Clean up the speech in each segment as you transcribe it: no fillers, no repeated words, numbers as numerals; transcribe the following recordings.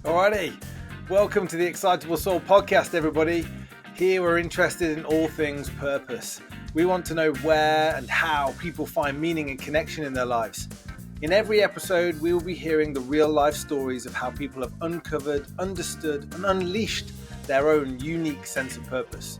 Alrighty, welcome to the Excitable Soul Podcast, everybody. Here we're interested in all things purpose. We want to know where and how people find meaning and connection in their lives. In every episode, we will be hearing the real life stories of how people have uncovered, understood, and unleashed their own unique sense of purpose.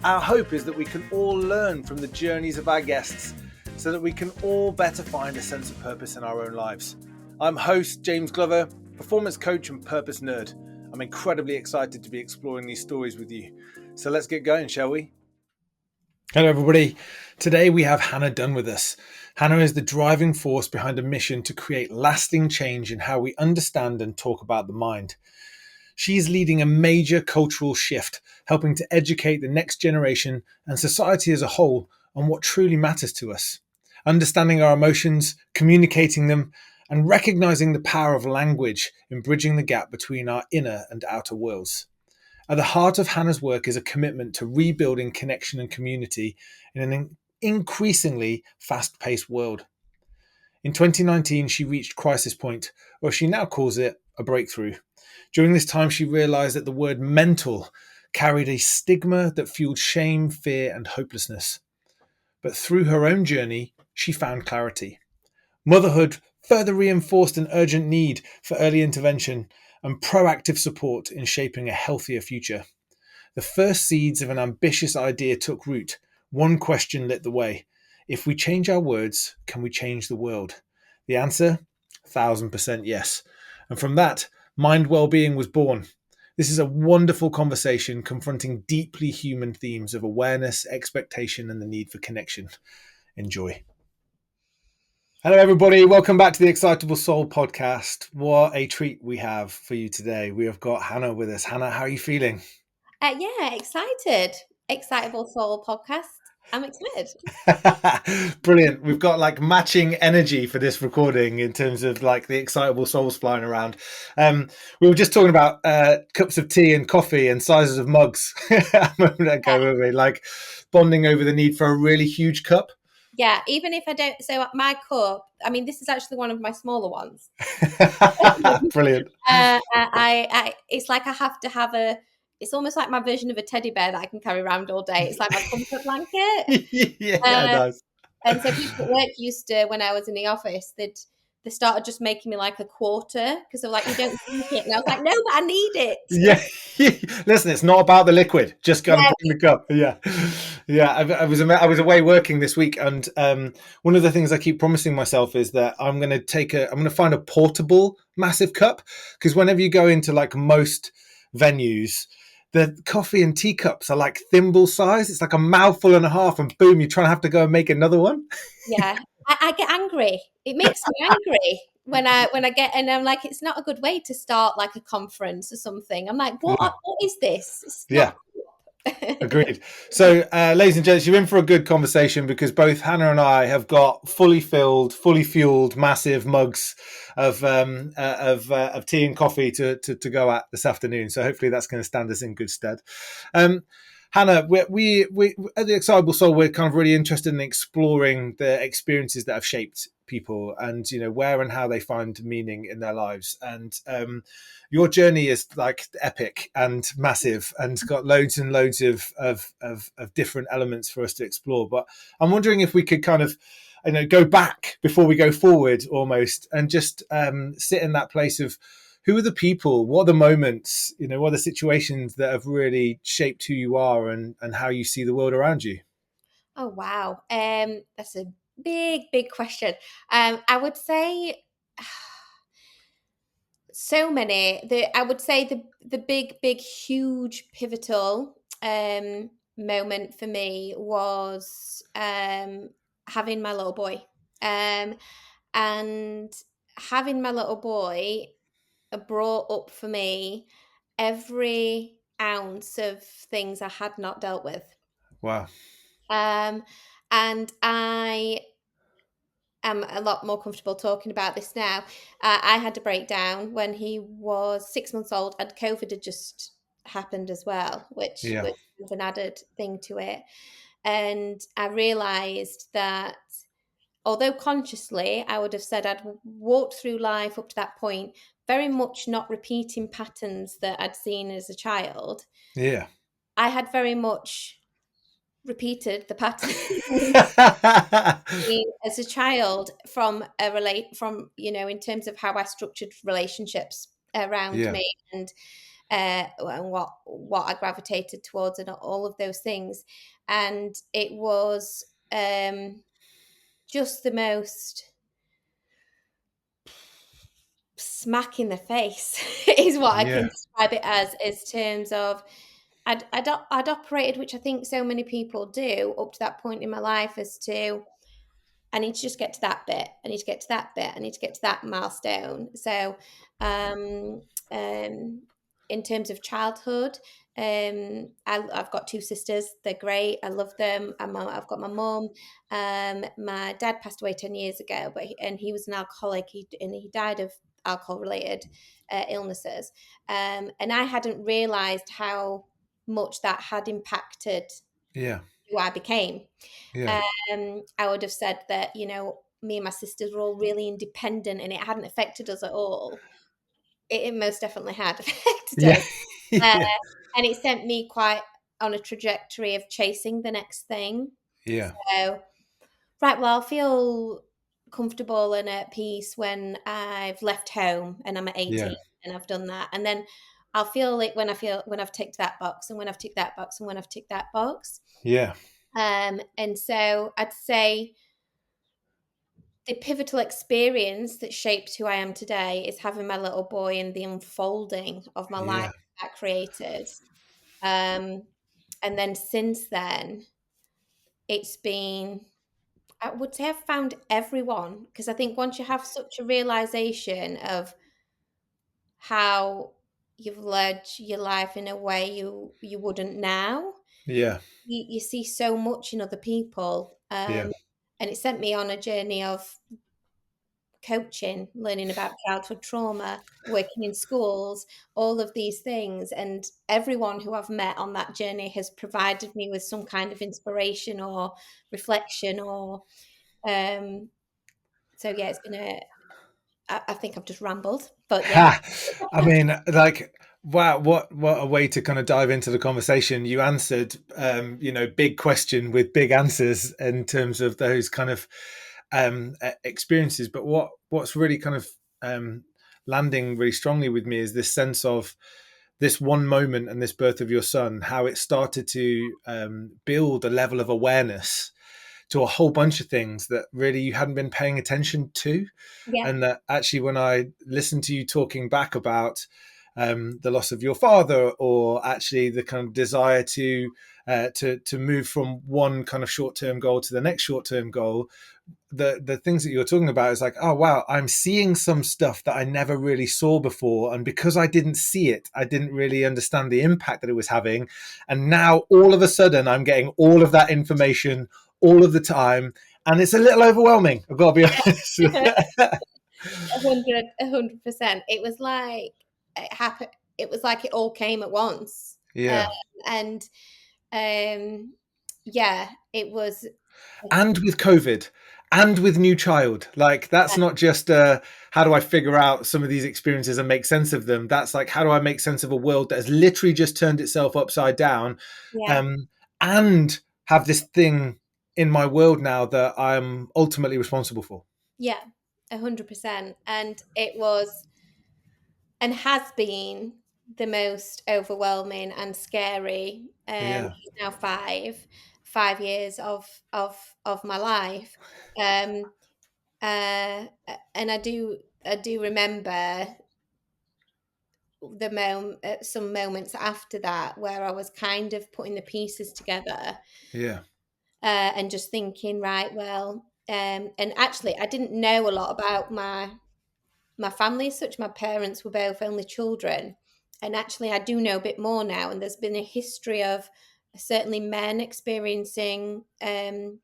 Our hope is that we can all learn from the journeys of our guests so that we can all better find a sense of purpose in our own lives. I'm host James Glover, performance coach and purpose nerd. I'm incredibly excited to be exploring these stories with you. So let's get going, shall we? Hello, everybody. Today we have Hannah Dunn with us. Hannah is the driving force behind a mission to create lasting change in how we understand and talk about the mind. She's leading a major cultural shift, helping to educate the next generation and society as a whole on what truly matters to us. Understanding our emotions, communicating them, and recognizing the power of language in bridging the gap between our inner and outer worlds. At the heart of Hannah's work is a commitment to rebuilding connection and community in an increasingly fast-paced world. In 2019, she reached crisis point, or she now calls it a breakthrough. During this time, she realized that the word mental carried a stigma that fueled shame, fear, and hopelessness. But through her own journey, she found clarity. Motherhood further reinforced an urgent need for early intervention and proactive support in shaping a healthier future. The first seeds of an ambitious idea took root. One question lit the way. If we change our words, can we change the world? The answer? 1,000% yes. And from that, Mind Wellbeing was born. This is a wonderful conversation confronting deeply human themes of awareness, expectation, and the need for connection. Enjoy. Hello, everybody. Welcome back to the Excitable Soul Podcast. What a treat we have for you today. We have got Hannah with us. Hannah, how are you feeling? Yeah, excited. Excitable Soul Podcast. I'm excited. Brilliant. We've got like matching energy for this recording in terms of like the excitable souls flying around. We were just talking about cups of tea and coffee and sizes of mugs a moment ago, weren't we? Like bonding over the need for a really huge cup. Yeah, even if I don't, so my cup, I mean, this is actually one of my smaller ones. Brilliant. It's like I have to have it's almost like my version of a teddy bear that I can carry around all day. It's like my comfort blanket. Yeah, it does. And so people at work used to, when I was in the office, they started just making me like a quarter because they're like, you don't drink it. And I was like, no, but I need it. Yeah. Listen, it's not about the liquid. Just go and bring the cup. Yeah. Yeah. I was away working this week. And one of the things I keep promising myself is that I'm going to find a portable massive cup. Because whenever you go into like most venues, the coffee and tea cups are like thimble size. It's like a mouthful and a half, and boom, you're trying to have to go and make another one. Yeah, I get angry. It makes me angry when I get, and I'm like, it's not a good way to start like a conference or something. I'm like, what is this? It's not. Agreed. So, ladies and gents, you're in for a good conversation because both Hannah and I have got fully filled, fully fueled, massive mugs of tea and coffee to go at this afternoon. So hopefully that's going to stand us in good stead. Hannah, we at the Excitable Soul, we're kind of really interested in exploring the experiences that have shaped people and, where and how they find meaning in their lives. And your journey is like epic and massive and got loads and loads of different elements for us to explore. But I'm wondering if we could kind of, go back before we go forward almost and just sit in that place of, who are the people? What are the moments? What are the situations that have really shaped who you are and how you see the world around you? Oh, wow. That's a big question. I would say so many. I would say the big, huge, pivotal moment for me was having my little boy. And having my little boy brought up for me every ounce of things I had not dealt with. Wow. And I am a lot more comfortable talking about this now. I had a breakdown when he was 6 months old, and COVID had just happened as well, which was an added thing to it. And I realised that although consciously I would have said I'd walked through life up to that point very much not repeating patterns that I'd seen as a child. Yeah. I had very much repeated the pattern as a child from in terms of how I structured relationships around Yeah. me, and what I gravitated towards, and all of those things. And it was just the most smack in the face is what I can Yeah. describe it as terms of I'd operated, which I think so many people do up to that point in my life, as to I need to just get to that bit. I need to get to that bit. I need to get to that milestone. So, in terms of childhood, I've got two sisters. They're great. I love them. I've got my mum. My dad passed away 10 years ago, and he was an alcoholic. He died of alcohol-related illnesses. And I hadn't realised how much that had impacted Yeah. who I became. Yeah. I would have said that, me and my sisters were all really independent, and it hadn't affected us at all. It most definitely had affected Yeah. us. Uh, Yeah. and it sent me quite on a trajectory of chasing the next thing. Yeah. So, right, well, I'll feel comfortable and at peace when I've left home and I'm at 18 Yeah. and I've done that. And then I'll feel it when I've ticked that box, and when I've ticked that box, and when I've ticked that box. Yeah. And so I'd say the pivotal experience that shaped who I am today is having my little boy and the unfolding of my life Yeah. that created. Um, and then since then, it's been, I would say I've found everyone, because I think once you have such a realization of how you've led your life in a way you wouldn't now, Yeah. you see so much in other people. Yeah. And it sent me on a journey of coaching, learning about childhood trauma, working in schools, all of these things. And everyone who I've met on that journey has provided me with some kind of inspiration or reflection, or so yeah, it's been I think I've just rambled, but yeah. Ha! I mean, like, wow, what a way to kind of dive into the conversation. You answered, big question with big answers in terms of those kind of experiences. But what's really kind of landing really strongly with me is this sense of this one moment and this birth of your son, how it started to build a level of awareness to a whole bunch of things that really you hadn't been paying attention to. Yeah. And that actually, when I listened to you talking back about the loss of your father, or actually the kind of desire to move from one kind of short-term goal to the next short-term goal, the things that you're talking about is like, oh wow, I'm seeing some stuff that I never really saw before, and because I didn't see it, I didn't really understand the impact that it was having, and now all of a sudden I'm getting all of that information all of the time, and it's a little overwhelming, I've got to be honest. 100%. It was like it happened. It was like it all came at once. Yeah. And yeah, it was. And with COVID and with new child, like that's not just how do I figure out some of these experiences and make sense of them. That's like, how do I make sense of a world that has literally just turned itself upside down, Yeah, and have this thing in my world now that I'm ultimately responsible for. yeah, 100%. And it was, and has been, the most overwhelming and scary. Yeah. He's now 5 years of my life. Um, and I do remember some moments after that where I was kind of putting the pieces together, Yeah. and just thinking, right, well, and actually I didn't know a lot about my family as such. My parents were both only children, and actually I do know a bit more now. And there's been a history of certainly men experiencing, I'm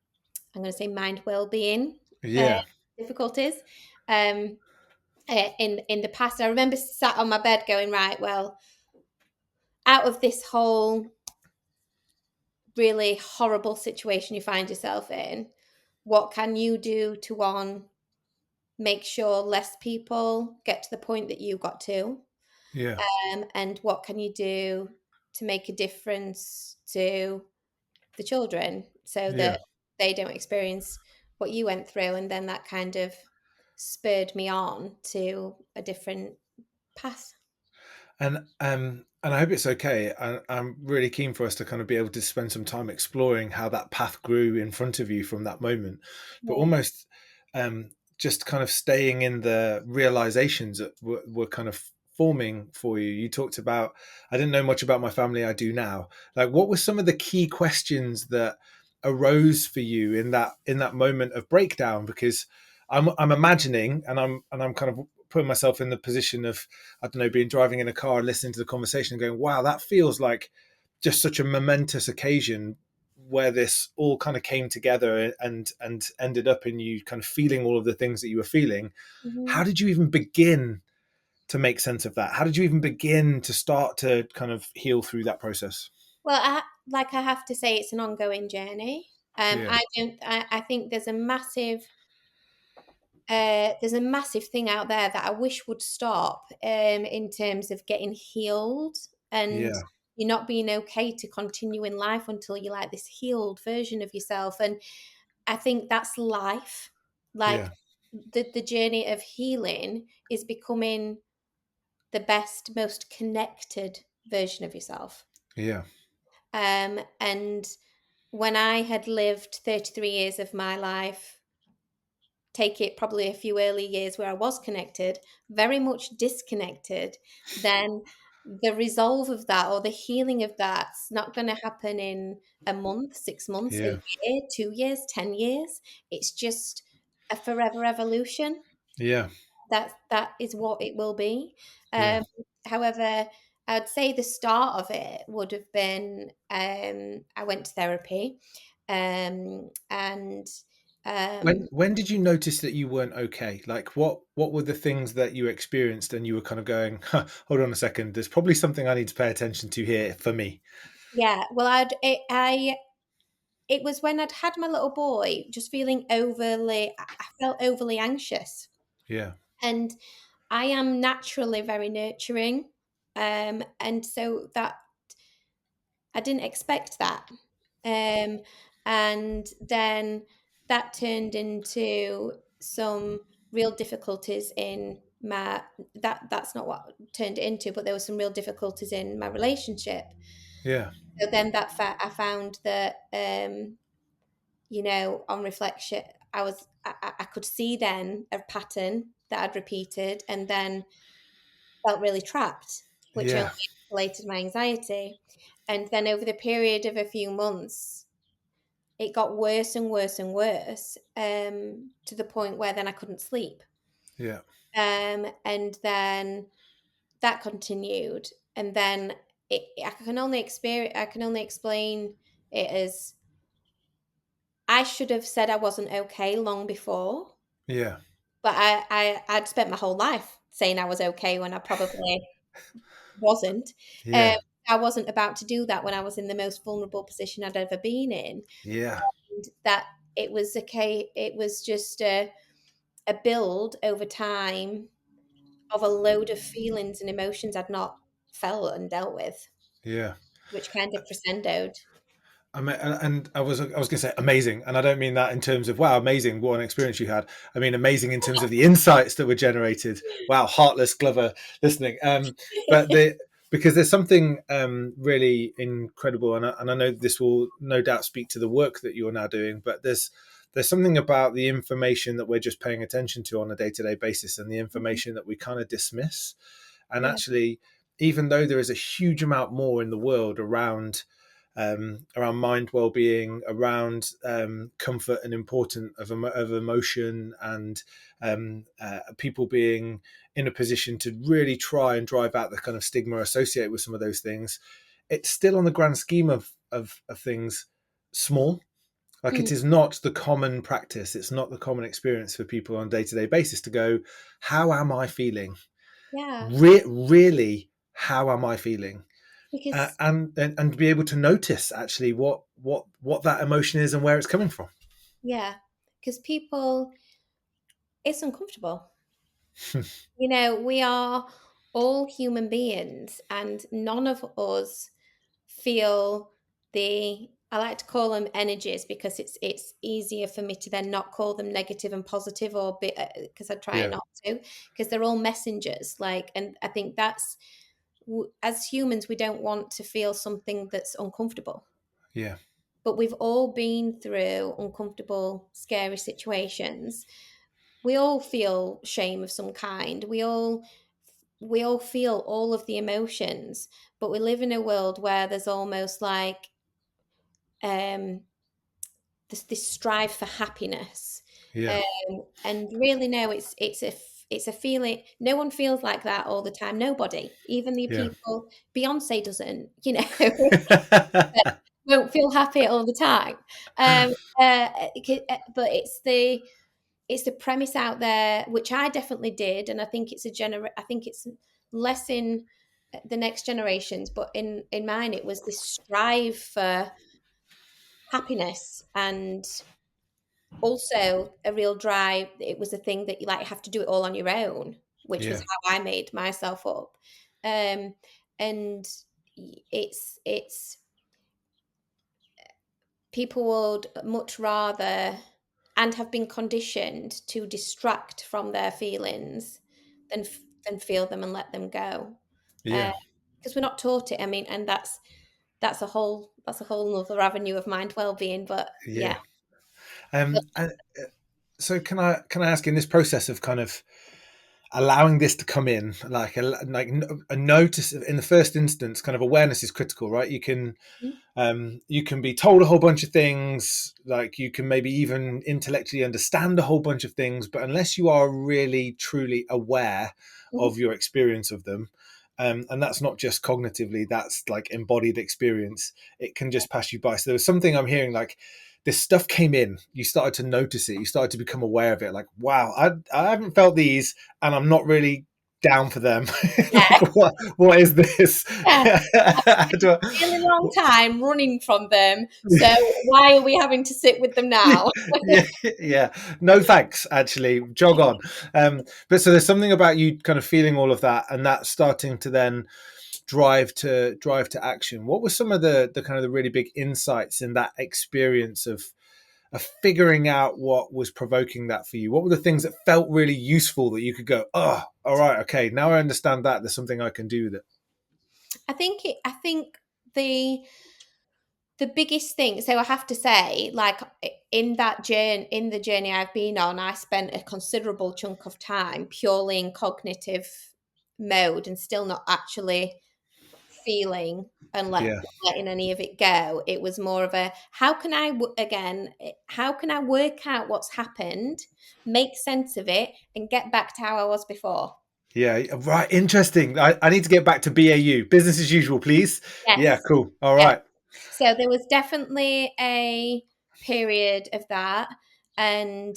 going to say, mind well-being Yeah. difficulties. In the past, I remember sat on my bed going, right, well, out of this whole really horrible situation you find yourself in, what can you do to, one, make sure less people get to the point that you got to? Yeah. And what can you do to make a difference to the children so Yeah. that they don't experience what you went through? And then that kind of spurred me on to a different path. And I hope it's okay. I'm really keen for us to kind of be able to spend some time exploring how that path grew in front of you from that moment, but Yeah. almost just kind of staying in the realizations that were kind of forming for you. You talked about, I didn't know much about my family, I do now. Like, what were some of the key questions that arose for you in that moment of breakdown? Because I'm imagining, and I'm kind of putting myself in the position of, I don't know, being driving in a car and listening to the conversation and going, wow, that feels like just such a momentous occasion where this all kind of came together and ended up in you kind of feeling all of the things that you were feeling. Mm-hmm. How did you even begin to make sense of that? How did you even begin to start to kind of heal through that process? Well, I have to say it's an ongoing journey. Yeah. I think there's a massive thing out there that I wish would stop, in terms of getting healed, and Yeah. you're not being okay to continue in life until you're like this healed version of yourself. And I think that's life. Like, Yeah. the journey of healing is becoming the best, most connected version of yourself. Yeah. And when I had lived 33 years of my life, take it probably a few early years where I was connected, very much disconnected, then the resolve of that, or the healing of that's not going to happen in a month, 6 months, a Yeah. year, 2 years, 10 years. It's just a forever evolution. Yeah. That is what it will be. Yeah. However, I'd say the start of it would have been, I went to therapy, and When did you notice that you weren't okay? Like, what were the things that you experienced and you were kind of going, huh, hold on a second, there's probably something I need to pay attention to here for me. yeah, well, it was when I'd had my little boy, just feeling I felt overly anxious, Yeah. and I am naturally very nurturing, and so that I didn't expect that. Um, and then that turned into some real difficulties in that's not what turned it into, but there were some real difficulties in my relationship. Yeah. So then I found that, on reflection, I could see then a pattern that I'd repeated, and then felt really trapped, which only Yeah. escalated my anxiety. And then over the period of a few months, it got worse and worse and worse, to the point where then I couldn't sleep. Yeah. And then that continued. And then I can only explain it as, I should have said I wasn't okay long before, Yeah. but I'd spent my whole life saying I was okay when I probably wasn't. Um, Yeah. I wasn't about to do that when I was in the most vulnerable position I'd ever been in. Yeah. And that it was just a build over time of a load of feelings and emotions I'd not felt and dealt with, Yeah. which kind of crescendoed. And I was going to say amazing, and I don't mean that in terms of wow, amazing, what an experience you had. I mean amazing in terms of the insights that were generated. Wow, heartless Glover listening. But the because there's something really incredible, and I know this will no doubt speak to the work that you're now doing. But there's something about the information that we're just paying attention to on a day-to-day basis, and the information that we kind of dismiss. And Yeah, actually, even though there is a huge amount more in the world around mind well-being, around comfort and importance of emotion, and people being in a position to really try and drive out the kind of stigma associated with some of those things. It's still, on the grand scheme of things, small. Like, mm, it is not the common practice. It's not the common experience for people on a day-to-day basis to go, how am I feeling? yeah, Really, how am I feeling? because And be able to notice actually what that emotion is and where it's coming from. yeah, because people, it's uncomfortable. You know, we are all human beings, and none of us feel I like to call them energies, because it's easier for me to then not call them negative and positive, or because I try Yeah. not to, because they're all messengers. Like, and I think that's, as humans, we don't want to feel something that's uncomfortable. Yeah. But we've all been through uncomfortable, scary situations. We all feel shame of some kind. We all feel all of the emotions, but we live in a world where there's almost like this strive for happiness, Yeah. and really, no, it's a feeling. No one feels like that all the time. Nobody, even the Yeah. people. Beyonce doesn't, won't feel happy all the time. But it's the premise out there, which I definitely did, and I think I think it's less in the next generations, but in mine, it was this strive for happiness, and also a real drive. It was a thing that you like have to do it all on your own, which was Yeah. how I made myself up. Um, and it's people would much rather, and have been conditioned to distract from their feelings than feel them and let them go, Yeah. because we're not taught it. I mean, and that's a whole other avenue of mind well-being, but yeah. Yeah. And so can I ask, in this process of kind of allowing this to come in, like a notice in the first instance, kind of awareness is critical, right? You can be told a whole bunch of things, like you can maybe even intellectually understand a whole bunch of things, but unless you are really truly aware Mhm. of your experience of them, and that's not just cognitively, that's like embodied experience, it can just pass you by. So there was something I'm hearing, like this stuff came in, you started to notice it, you started to become aware of it, like, wow, I haven't felt these, and I'm not really down for them. Yeah, Like, what is this? yeah. Really long time running from them. So why are we having to sit with them now? Yeah, yeah. No thanks, actually. Jog on. But so there's something about you kind of feeling all of that, and that starting to then drive to action. What were some of the kind of the really big insights in that experience of figuring out what was provoking that for you? What were the things that felt really useful that you could go, oh, all right, okay, now I understand that. There's something I can do with it. I think the biggest thing, so I have to say, like, in the journey I've been on, I spent a considerable chunk of time purely in cognitive mode, and still not actually feeling and Yeah, letting any of it go. It was more of a, how can I work out what's happened, make sense of it, and get back to how I was before. yeah, right. Interesting. I need to get back to BAU, business as usual, please. Yeah, Yes. cool. All Yeah. right. So there was definitely a period of that. And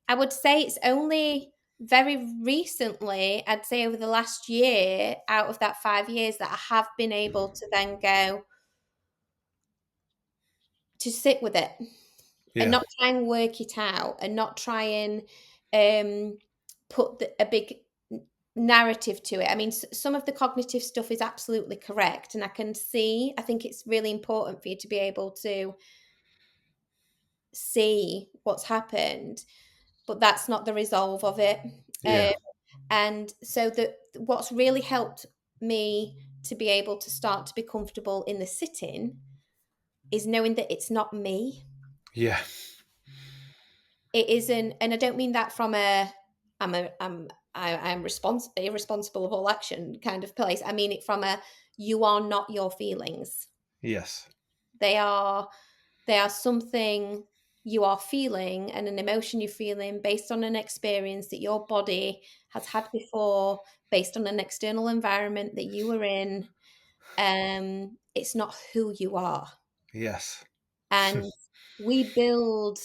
I would say it's only very recently, I'd say over the last year, out of that 5 years, that I have been able to then go to sit with it, and Yeah, not try and work it out, and not try and put a big narrative to it. I mean, some of the cognitive stuff is absolutely correct, and I think it's really important for you to be able to see what's happened, but that's not the resolve of it. yeah, And so what's really helped me to be able to start to be comfortable in the sitting is knowing that it's not me. yeah, It isn't, and I don't mean that from I'm irresponsible of all action kind of place. I mean it from you are not your feelings. yes, They are something you are feeling, and an emotion you're feeling based on an experience that your body has had before, based on an external environment that you were in. It's not who you are. yes, And we build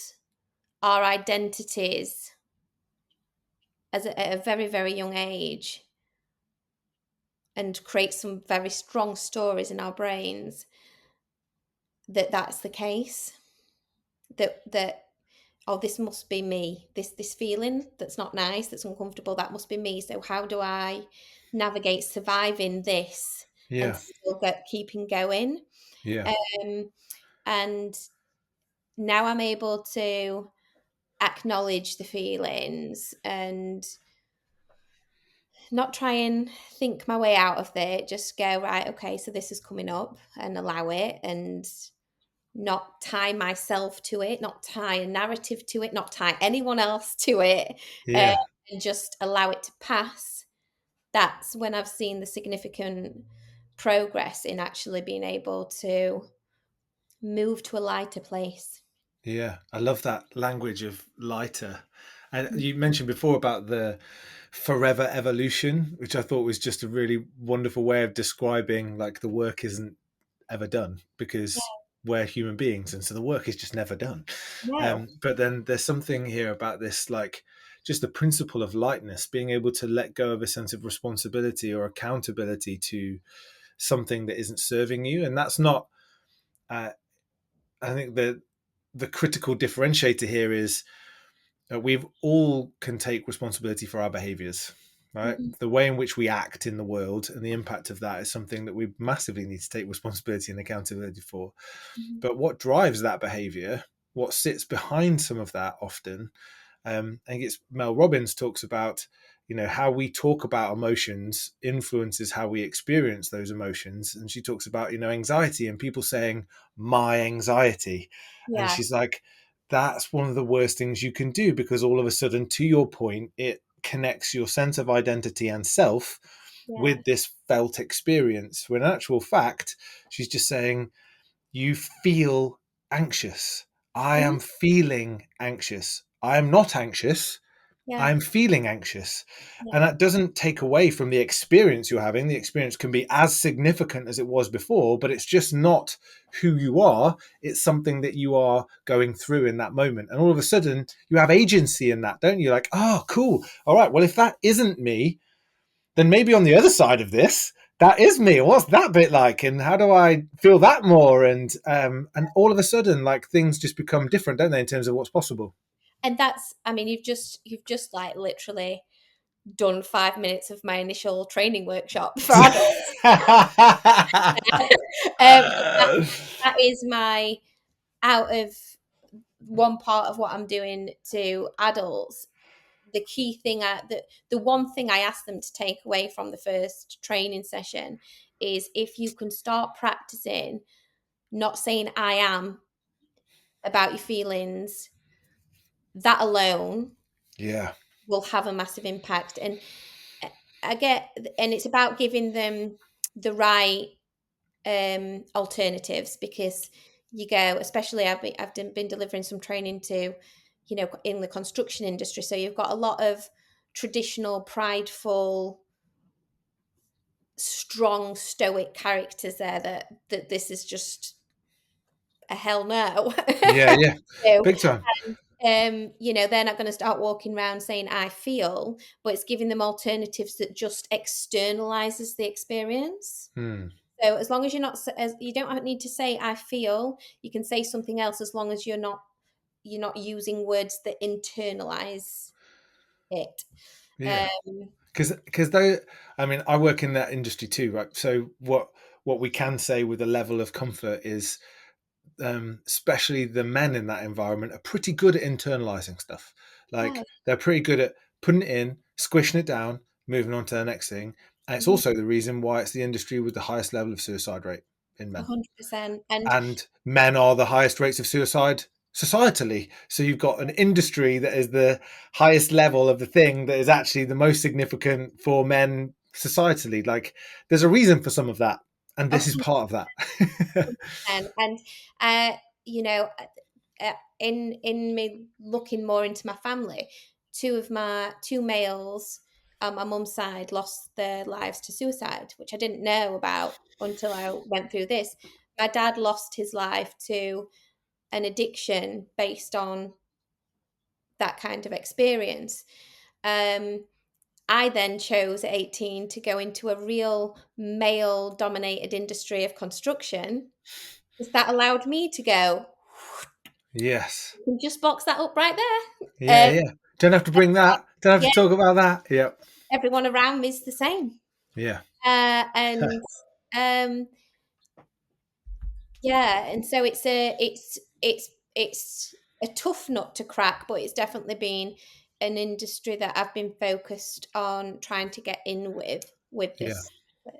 our identities at a very, very young age, and create some very strong stories in our brains that's the case. That oh, this must be me. This feeling that's not nice, that's uncomfortable, that must be me. So how do I navigate surviving this and Yeah. still keeping going? Yeah. Um, and now I'm able to acknowledge the feelings and not try and think my way out of it. Just go, right, okay, so this is coming up, and allow it, and not tie myself to it, not tie a narrative to it, not tie anyone else to it, uh, Yeah. and just allow it to pass. That's when I've seen the significant progress in actually being able to move to a lighter place. Yeah, I love that language of lighter. And you mentioned before about the forever evolution, which I thought was just a really wonderful way of describing like the work isn't ever done because we're human beings, and so the work is just never done. No. But then there's something here about this, like just the principle of lightness, being able to let go of a sense of responsibility or accountability to something that isn't serving you, and that's not. I think that the critical differentiator here is that we've all can take responsibility for our behaviors, right? Mm-hmm. The way in which we act in the world and the impact of that is something that we massively need to take responsibility and accountability for. Mm-hmm. But what drives that behavior, what sits behind some of that often, I think it's Mel Robbins talks about, how we talk about emotions influences how we experience those emotions. And she talks about, anxiety and people saying, my anxiety. And Yeah. she's like, that's one of the worst things you can do, because all of a sudden, to your point, it connects your sense of identity and self Yeah. with this felt experience. When in actual fact, she's just saying, you feel anxious. I Mm-hmm. am feeling anxious. I am not anxious. Yeah. I'm feeling anxious. And Yeah. that doesn't take away from the experience you're having. The experience can be as significant as it was before, but it's just not who you are. It's something that you are going through in that moment. And all of a sudden, you have agency in that, don't you? Like, oh, cool. All right. Well, if that isn't me, then maybe on the other side of this, that is me. What's that bit like? And how do I feel that more? And all of a sudden, like things just become different, don't they, in terms of what's possible? And that's, I mean, you've just like literally done 5 minutes of my initial training workshop for adults. That is my, out of one part of what I'm doing to adults, the key thing, the one thing I ask them to take away from the first training session is, if you can start practicing not saying I am about your feelings, that alone Yeah, will have a massive impact. And and it's about giving them the right alternatives, because you go, especially I've been delivering some training to, in the construction industry, so you've got a lot of traditional prideful strong stoic characters there, that this is just a hell no. yeah, yeah, So, big time. they're not going to start walking around saying I feel, but it's giving them alternatives that just externalizes the experience. Hmm. So as long as you don't need to say I feel, you can say something else, as long as you're not using words that internalize it. Yeah, Um, because they, I mean, I work in that industry too, right? So what we can say with a level of comfort is, especially the men in that environment are pretty good at internalizing stuff. yeah. Like they're pretty good at putting it in, squishing it down, moving on to the next thing. And it's Mhm. also the reason why it's the industry with the highest level of suicide rate in men. 100%. And And men are the highest rates of suicide societally. So you've got an industry that is the highest level of the thing that is actually the most significant for men societally. Like there's a reason for some of that. And this is part of that. and uh, you know, in me looking more into my family, two males on my mum's side lost their lives to suicide, which I didn't know about until I went through this. My dad lost his life to an addiction based on that kind of experience. I then chose at 18 to go into a real male dominated industry of construction, because that allowed me to go, Yes. You can just box that up right Yeah, there. yeah. Don't have to bring that. Don't have Yeah, to talk about that. Yeah. everyone around me is the same. Yeah. And yeah, and so it's a tough nut to crack, but it's definitely been an industry that I've been focused on trying to get in with Yeah. this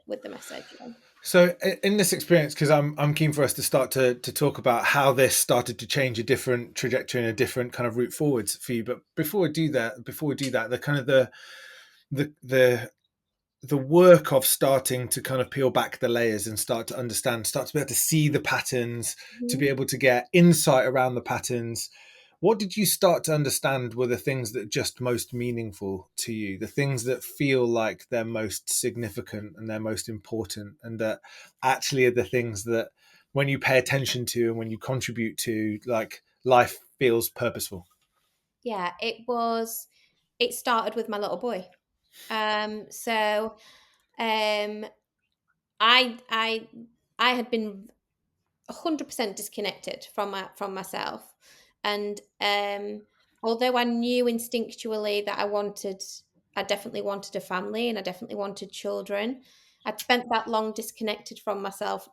with the message. Yeah. So in this experience, because I'm keen for us to start to talk about how this started to change a different trajectory and a different kind of route forwards for you. But before we do that, the kind of the the work of starting to kind of peel back the layers and start to understand, start to be able to see the patterns, to be able to get insight around the patterns. What did you start to understand were the things that just most meaningful to you, the things that feel like they're most significant and they're most important, and that actually are the things that when you pay attention to and when you contribute to, like, life feels purposeful? Yeah, it started with my little boy. So I I had been 100% disconnected from myself, and although I knew instinctually that I definitely wanted a family and I definitely wanted children, I'd spent that long disconnected from myself,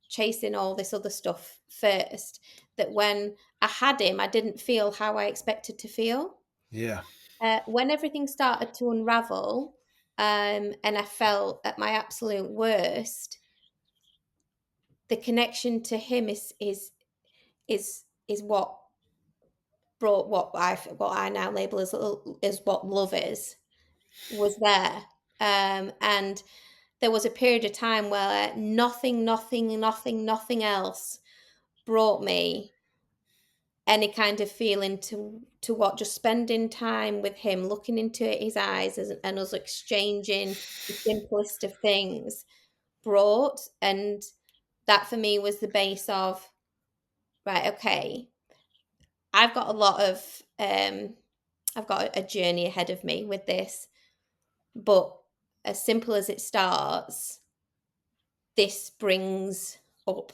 chasing all this other stuff first, that when I had him I didn't feel how I expected to feel. Yeah. When everything started to unravel, and I felt at my absolute worst, the connection to him is what brought what I now label as what love is, was there. And there was a period of time where nothing else brought me any kind of feeling to what just spending time with him, looking into his eyes, and us exchanging the simplest of things brought. And that for me was the base of, right, okay, I've got a lot of I've got a journey ahead of me with this, but as simple as it starts, this brings up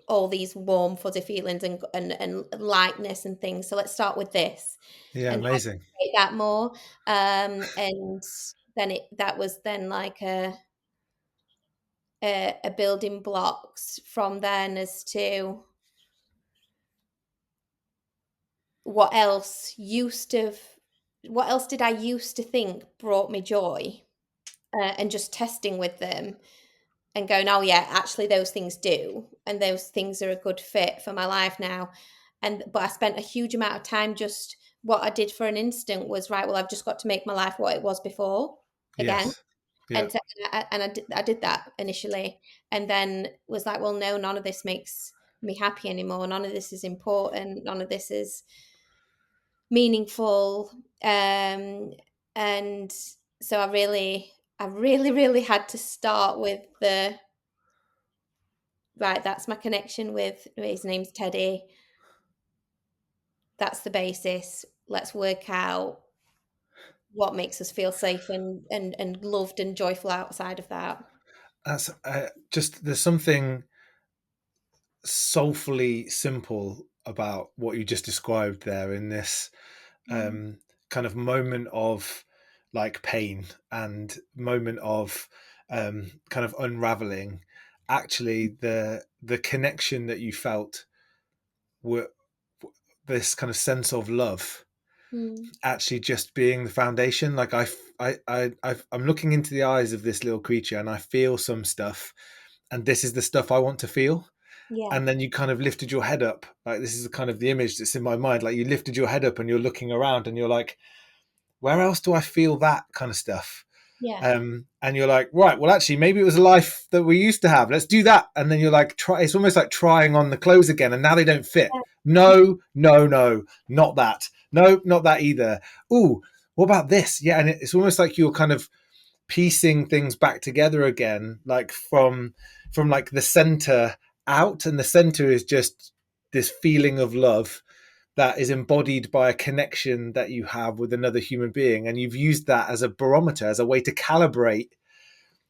all these warm fuzzy feelings and lightness and things. So let's start with this Yeah. and how to Amazing. create that more. And then that was then like a building blocks from then as to what else did I used to think brought me joy, and just testing with them and going, oh yeah, actually those things do, and those things are a good fit for my life now. But I spent a huge amount of time, just what I did for an instant was, right, well, I've just got to make my life what it was before again. Yes. Yeah. And I did that initially, and then was like, well, no, none of this makes me happy anymore, none of this is important, none of this is meaningful. And so I really had to start with the, right, that's my connection with, his name's Teddy, that's the basis, let's work out what makes us feel safe and loved and joyful outside of that. That's just, there's something soulfully simple about what you just described there, in this Mm. kind of moment of, like, pain and moment of kind of unraveling. Actually, the connection that you felt were this kind of sense of love, Mm. actually just being the foundation. Like, I'm looking into the eyes of this little creature and I feel some stuff, and this is the stuff I want to feel. Yeah, And then you kind of lifted your head up, like, this is the kind of the image that's in my mind, like, you lifted your head up and you're looking around and you're like, where else do I feel that kind of stuff? yeah, And you're like, right, well, actually, maybe it was a life that we used to have, let's do that. And then you're like, try, it's almost like trying on the clothes again, and now they don't fit. No, no, no, not that. No, not that either. Ooh, what about this? Yeah. And it's almost like you're kind of piecing things back together again, like from like the center out, and the center is just this feeling of love that is embodied by a connection that you have with another human being, and you've used that as a barometer, as a way to calibrate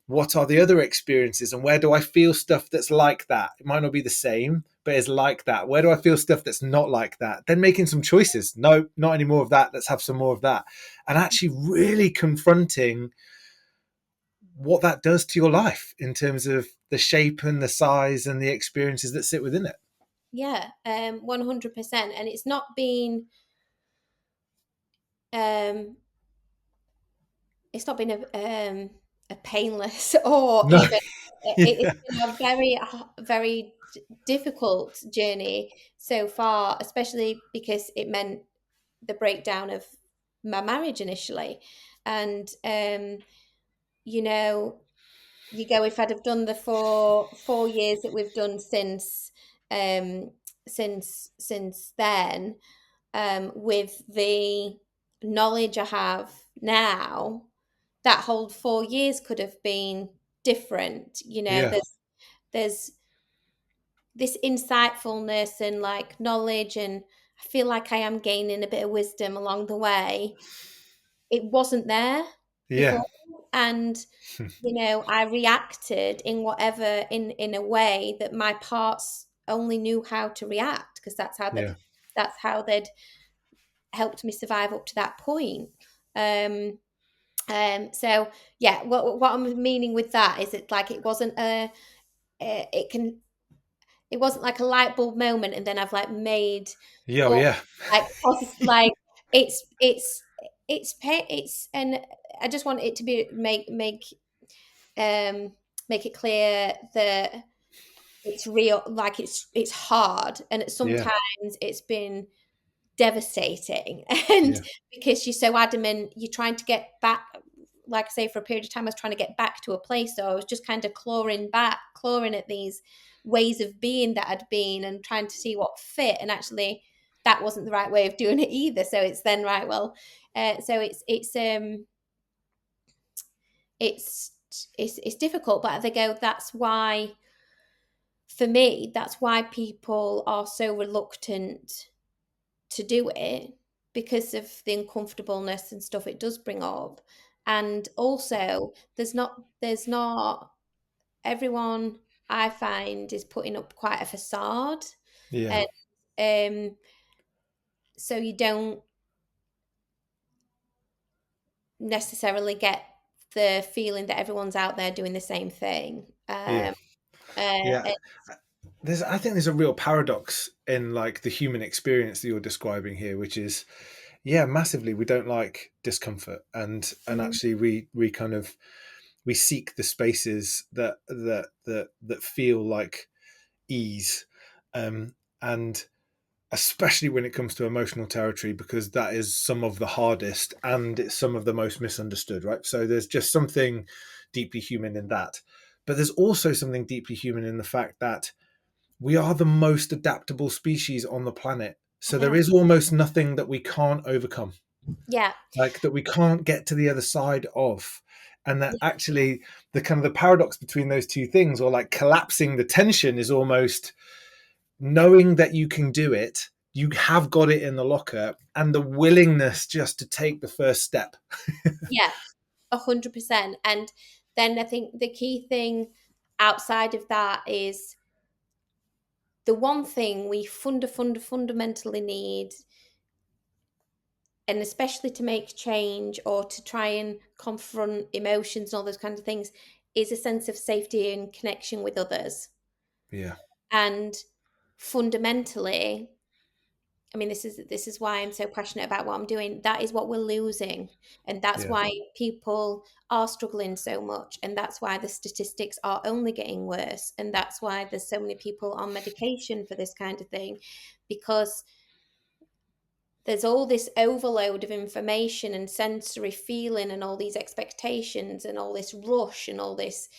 what are the other experiences and where do I feel stuff that's like that. It might not be the same, but is like that? Where do I feel stuff that's not like that? Then making some choices. No, not any more of that. Let's have some more of that. And actually really confronting what that does to your life in terms of the shape and the size and the experiences that sit within it. Yeah, 100%. And it's not been a painless or No. even Yeah. it's been a very difficult journey so far, especially because it meant the breakdown of my marriage initially. And you know, if I'd have done the 4 years that we've done um since then, with the knowledge I have now, that whole 4 years could have been different. Yeah. There's this insightfulness and like knowledge, and I feel like I am gaining a bit of wisdom along the way. It wasn't there Yeah. before, and I reacted in a way that my parts only knew how to react, because Yeah. that's how they'd helped me survive up to that point. So yeah, what I'm meaning with that is it like it wasn't it wasn't like a light bulb moment and then I've like made Yeah. Oh, or yeah. like like it's and I just want it to be make it clear that it's real, like it's hard, and Yeah. sometimes it's been devastating. And Yeah. because you're so adamant, you're trying to get back, like I say, for a period of time I was trying to get back to a place, so I was just kind of clawing at these ways of being that I'd been and trying to see what fit, and actually that wasn't the right way of doing it either. So it's then right, well, so it's difficult, but they go, that's why, for me, that's why people are so reluctant to do it, because of the uncomfortableness and stuff it does bring up. And also there's not everyone, I find, is putting up quite a facade. Yeah. And so you don't necessarily get the feeling that everyone's out there doing the same thing. Yeah. Yeah. I think there's a real paradox in like the human experience that you're describing here, which is, yeah, massively we don't like discomfort, and actually we kind of we seek the spaces that feel like ease, and especially when it comes to emotional territory, because that is some of the hardest and it's some of the most misunderstood, right? So there's just something deeply human in that, but there's also something deeply human in the fact that we are the most adaptable species on the planet. So there is almost nothing that we can't overcome. Yeah. Like that we can't get to the other side of. And that actually the kind of the paradox between those two things, or like collapsing the tension, is almost knowing that you can do it, you have got it in the locker, and the willingness just to take the first step. Yeah, 100%. And then I think the key thing outside of that is the one thing we fundamentally need, and especially to make change or to try and confront emotions and all those kinds of things, is a sense of safety and connection with others. Yeah. And fundamentally, I mean, this is why I'm so passionate about what I'm doing. That is what we're losing. And that's Yeah. why people are struggling so much. And that's why the statistics are only getting worse. And that's why there's so many people on medication for this kind of thing, because there's all this overload of information and sensory feeling and all these expectations and all this rush and all this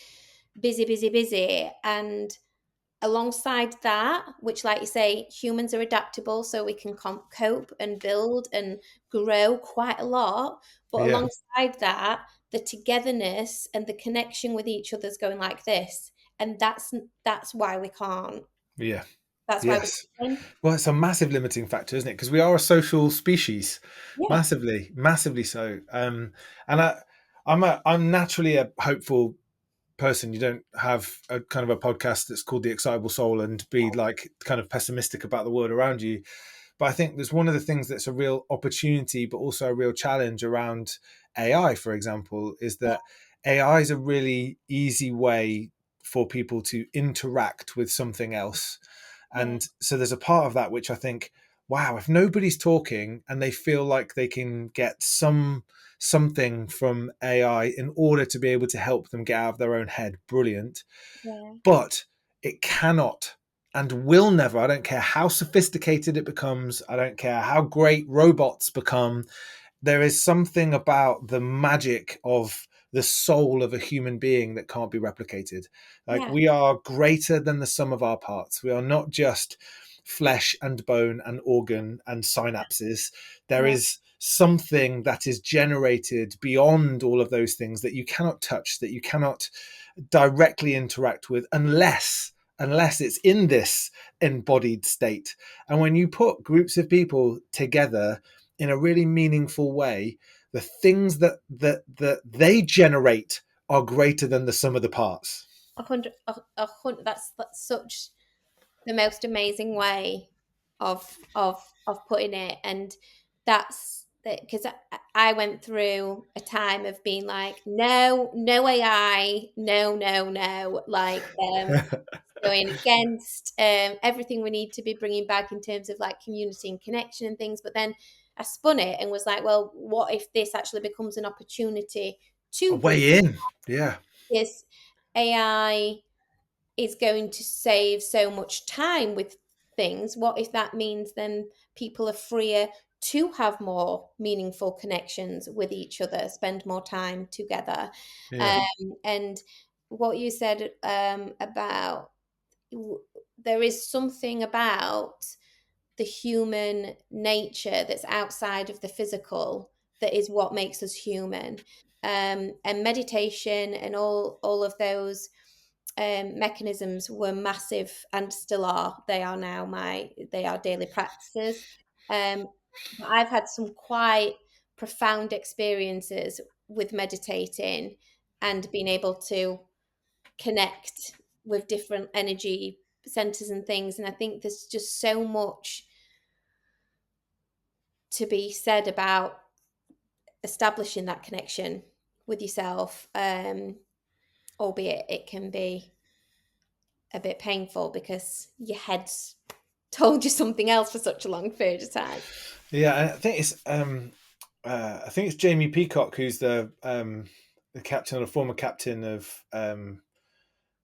busy. And alongside that, which, like you say, humans are adaptable, so we can cope and build and grow quite a lot. But Yeah. alongside that, the togetherness and the connection with each other is going like this. And that's why we can't. Yeah. That's why we Yes. can't. Well, it's a massive limiting factor, isn't it? Because we are a social species, Yeah. massively so. And I'm naturally a hopeful person. You don't have a kind of a podcast that's called The Excitable Soul and be like kind of pessimistic about the world around you. But I think there's one of the things that's a real opportunity, but also a real challenge around AI, for example, is that AI is a really easy way for people to interact with something else. And so there's a part of that which I think, wow, if nobody's talking and they feel like they can get something from AI in order to be able to help them get out of their own head, brilliant. Yeah. But it cannot and will never, I don't care how sophisticated it becomes, I don't care how great robots become, there is something about the magic of the soul of a human being that can't be replicated. Like, we are greater than the sum of our parts. We are not just flesh and bone and organ and synapses. There is something that is generated beyond all of those things that you cannot touch, that you cannot directly interact with unless it's in this embodied state. And when you put groups of people together in a really meaningful way, the things that they generate are greater than the sum of the parts. 100. That's such the most amazing way of putting it, and that's because I went through a time of being like, no AI, no, like going against everything we need to be bringing back in terms of like community and connection and things. But then I spun it and was like, well, what if this actually becomes an opportunity A to bring way in, yeah. this AI is going to save so much time with things? What if that means then people are freer to have more meaningful connections with each other, spend more time together? Yeah. And what you said about there is something about the human nature that's outside of the physical that is what makes us human. And meditation and all of those mechanisms were massive and still are. They are now they are daily practices. But I've had some quite profound experiences with meditating and being able to connect with different energy centers and things. And I think there's just so much to be said about establishing that connection with yourself, albeit it can be a bit painful because your head's told you something else for such a long period of time. Yeah, I think it's Jamie Peacock who's the captain or the former captain of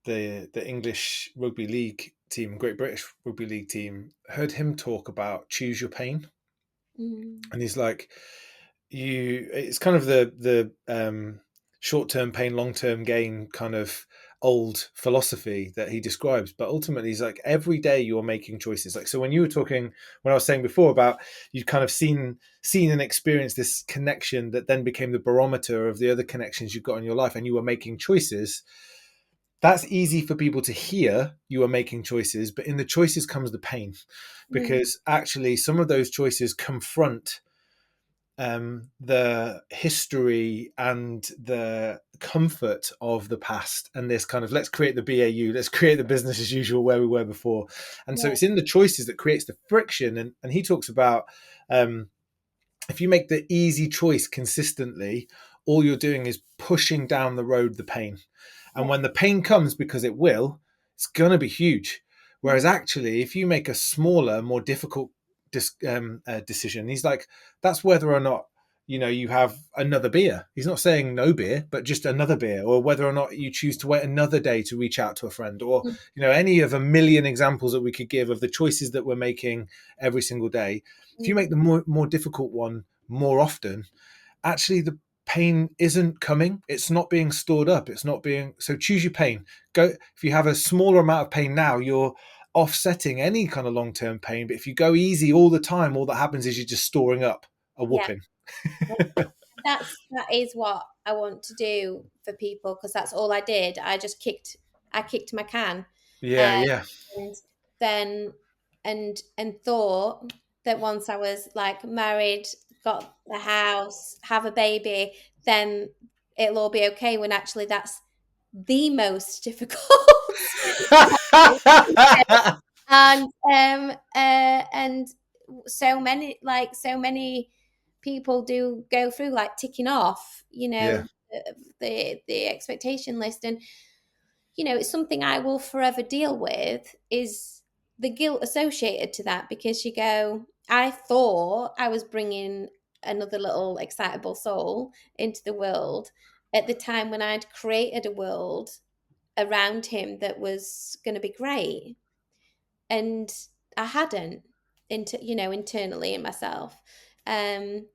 the English rugby league team, Great British rugby league team. Heard him talk about choose your pain, and he's like, it's kind of the short-term pain, long-term gain kind of old philosophy that he describes. But ultimately, he's like, every day you're making choices. Like, so when you were talking, when I was saying before about you've kind of seen and experienced this connection that then became the barometer of the other connections you've got in your life, and you were making choices. That's easy for people to hear. You are making choices, but in the choices comes the pain, because actually some of those choices confront the history and the comfort of the past, and this kind of, let's create the BAU, let's create the business as usual where we were before. And so it's in the choices that creates the friction. And he talks about if you make the easy choice consistently, all you're doing is pushing down the road the pain. And when the pain comes, because it will, it's going to be huge. Whereas actually, if you make a smaller, more difficult decision, he's like, that's whether or not, you have another beer. He's not saying no beer, but just another beer, or whether or not you choose to wait another day to reach out to a friend, or, any of a million examples that we could give of the choices that we're making every single day. If you make the more difficult one more often, actually the pain isn't coming. It's not being stored up. It's not being, so choose your pain. Go, if you have a smaller amount of pain now, you're offsetting any kind of long-term pain. But if you go easy all the time, all that happens is you're just storing up a whooping. That is what I want to do for people, because that's all I did. I kicked my can. Yeah. And then and thought that once I was like married, got the house, have a baby, then it'll all be okay, when actually that's the most difficult. And so many people do go through like ticking off, Yeah. the expectation list. And it's something I will forever deal with, is the guilt associated to that, because you go, I thought I was bringing another little excitable soul into the world at the time when I'd created a world around him that was going to be great, and I hadn't, internally in myself. And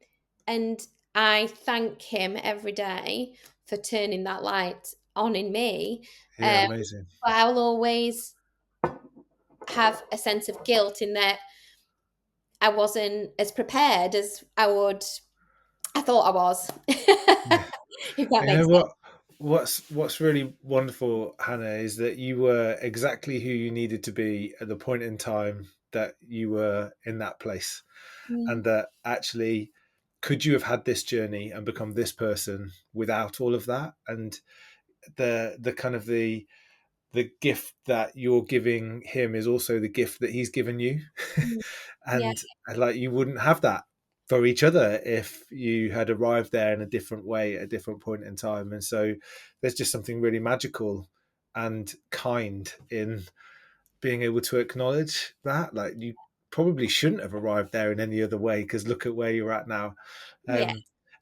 I thank him every day for turning that light on in me. Yeah, amazing. But I'll always have a sense of guilt in that I wasn't as prepared as I thought I was. Yeah. If that You makes know sense. what's really wonderful, Hannah, is that you were exactly who you needed to be at the point in time that you were in that place. Mm. And that actually, could you have had this journey and become this person without all of that? And the kind of the gift that you're giving him is also the gift that he's given you. Mm. Yeah, And like, you wouldn't have that for each other if you had arrived there in a different way at a different point in time. And so there's just something really magical and kind in being able to acknowledge that. Like, you probably shouldn't have arrived there in any other way, because look at where you're at now. yeah,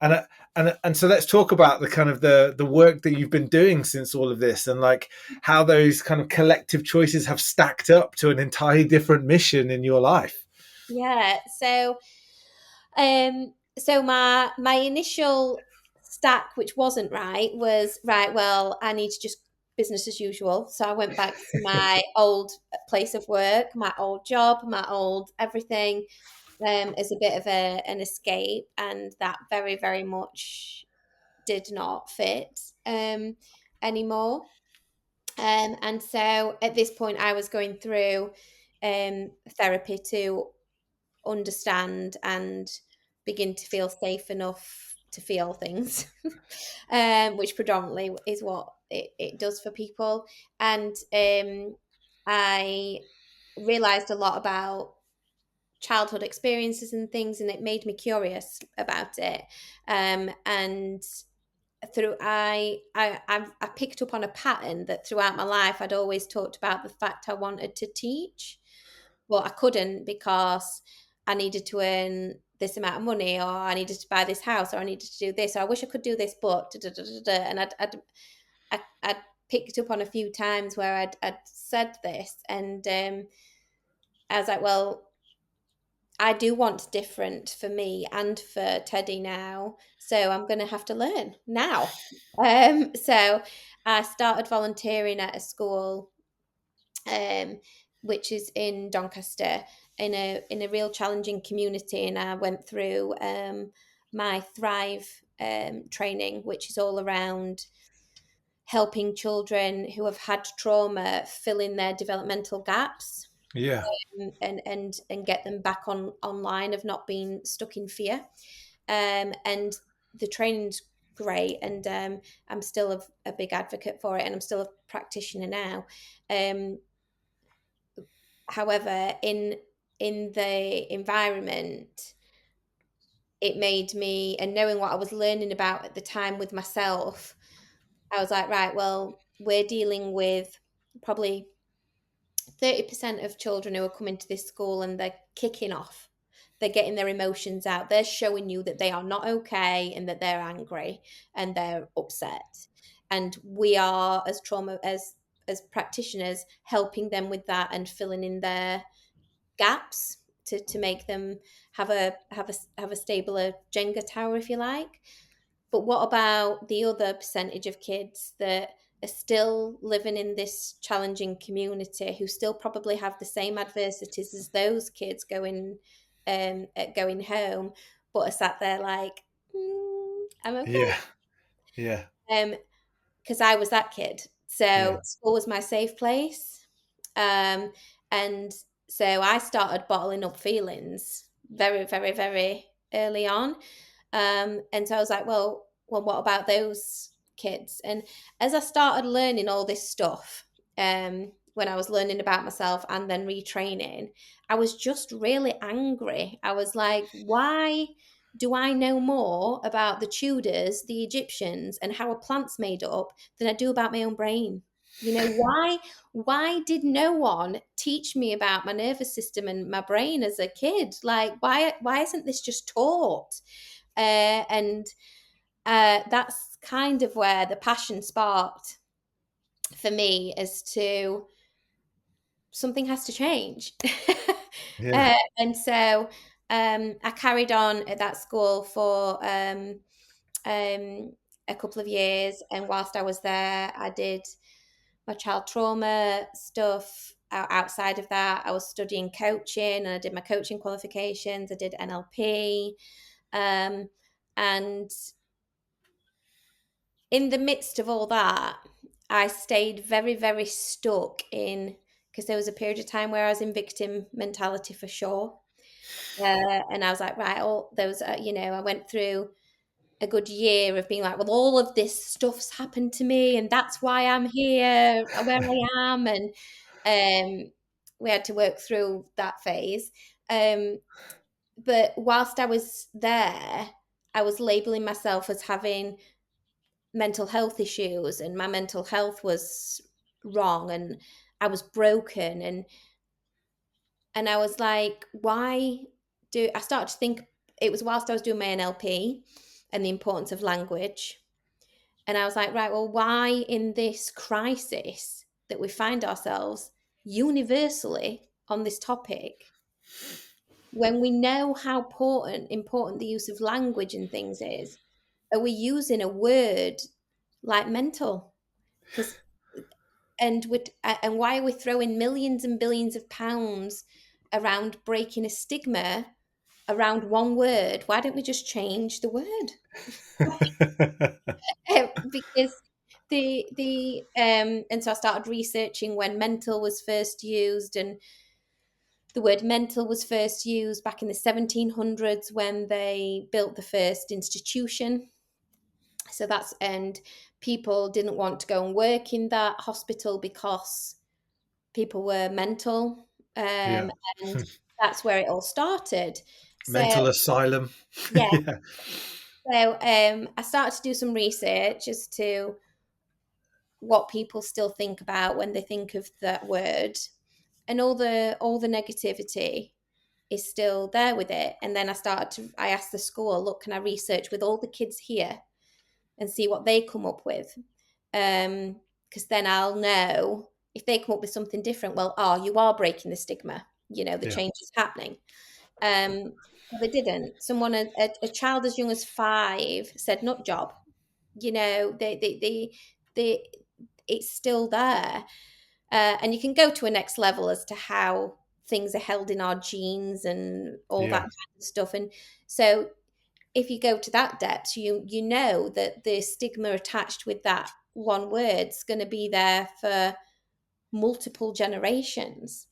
um, and so let's talk about the kind of the work that you've been doing since all of this, and like how those kind of collective choices have stacked up to an entirely different mission in your life. yeah. So my initial stack, which wasn't right, was right. Well, I need to just business as usual. So I went back to my old place of work, my old job, my old everything, as a bit of an escape, and that very, very much did not fit anymore. And so at this point, I was going through therapy to understand and begin to feel safe enough to feel things, which predominantly is what it does for people. And I realized a lot about childhood experiences and things, and it made me curious about it. And through I picked up on a pattern that throughout my life I'd always talked about the fact I wanted to teach, but I couldn't because I needed to earn this amount of money, or I needed to buy this house, or I needed to do this, or I wish I could do this, but da, da, da, da, da. And I'd picked up on a few times where I'd said this, and I was like, well, I do want different for me and for Teddy now, so I'm going to have to learn now. So I started volunteering at a school, um, which is in Doncaster, in a real challenging community, and I went through my Thrive training, which is all around helping children who have had trauma fill in their developmental gaps, Yeah. and get them back online of not being stuck in fear. And the training's great, and I'm still a big advocate for it, and I'm still a practitioner now. However, in the environment, it made me, and knowing what I was learning about at the time with myself, I was like, right, well, we're dealing with probably 30% of children who are coming to this school and they're kicking off. They're getting their emotions out. They're showing you that they are not okay and that they're angry and they're upset. And we are, as practitioners, helping them with that and filling in their gaps to make them have a stabler Jenga tower, if you like. But what about the other percentage of kids that are still living in this challenging community, who still probably have the same adversities as those kids going home, but are sat there like, I'm okay. Yeah. Yeah. Because I was that kid. Yeah. So school was my safe place. And so I started bottling up feelings very, very, very early on. And so I was like, well, what about those kids. And as I started learning all this stuff, when I was learning about myself and then retraining, I was just really angry. I was like, why do I know more about the Tudors, the Egyptians, and how a plant's made up than I do about my own brain? You know, why did no one teach me about my nervous system and my brain as a kid? Like, why isn't this just taught? And that's kind of where the passion sparked for me, as to something has to change. And so I carried on at that school for a couple of years, and whilst I was there, I did my child trauma stuff. Outside of that, I was studying coaching, and I did my coaching qualifications. I did NLP, and in the midst of all that, I stayed very, very stuck in, because there was a period of time where I was in victim mentality for sure. And I was like, right, there was, I went through a good year of being like, well, all of this stuff's happened to me, and that's why I'm here, where I am. And we had to work through that phase. But whilst I was there, I was labeling myself as having mental health issues, and my mental health was wrong, and I was broken, and I was like, why do I started to think, it was whilst I was doing my NLP and the importance of language, and I was like, right, well, why in this crisis that we find ourselves universally on this topic, when we know how important the use of language and things is, are we using a word like mental? Because and why are we throwing millions and billions of pounds around breaking a stigma around one word? Why don't we just change the word? Because and so I started researching when mental was first used, and the word mental was first used back in the 1700s when they built the first institution. So and people didn't want to go and work in that hospital because people were mental, and that's where it all started. Mental asylum. Yeah. So I started to do some research as to what people still think about when they think of that word, and all the negativity is still there with it. And then I asked the school, look, can I research with all the kids here and see what they come up with? Because then I'll know if they come up with something different. Well, you are breaking the stigma. The change is happening. But they didn't. Someone, a child as young as 5, said nut job. They it's still there. And you can go to a next level as to how things are held in our genes and all that kind of stuff. And so if you go to that depth, you know that the stigma attached with that one word's going to be there for multiple generations.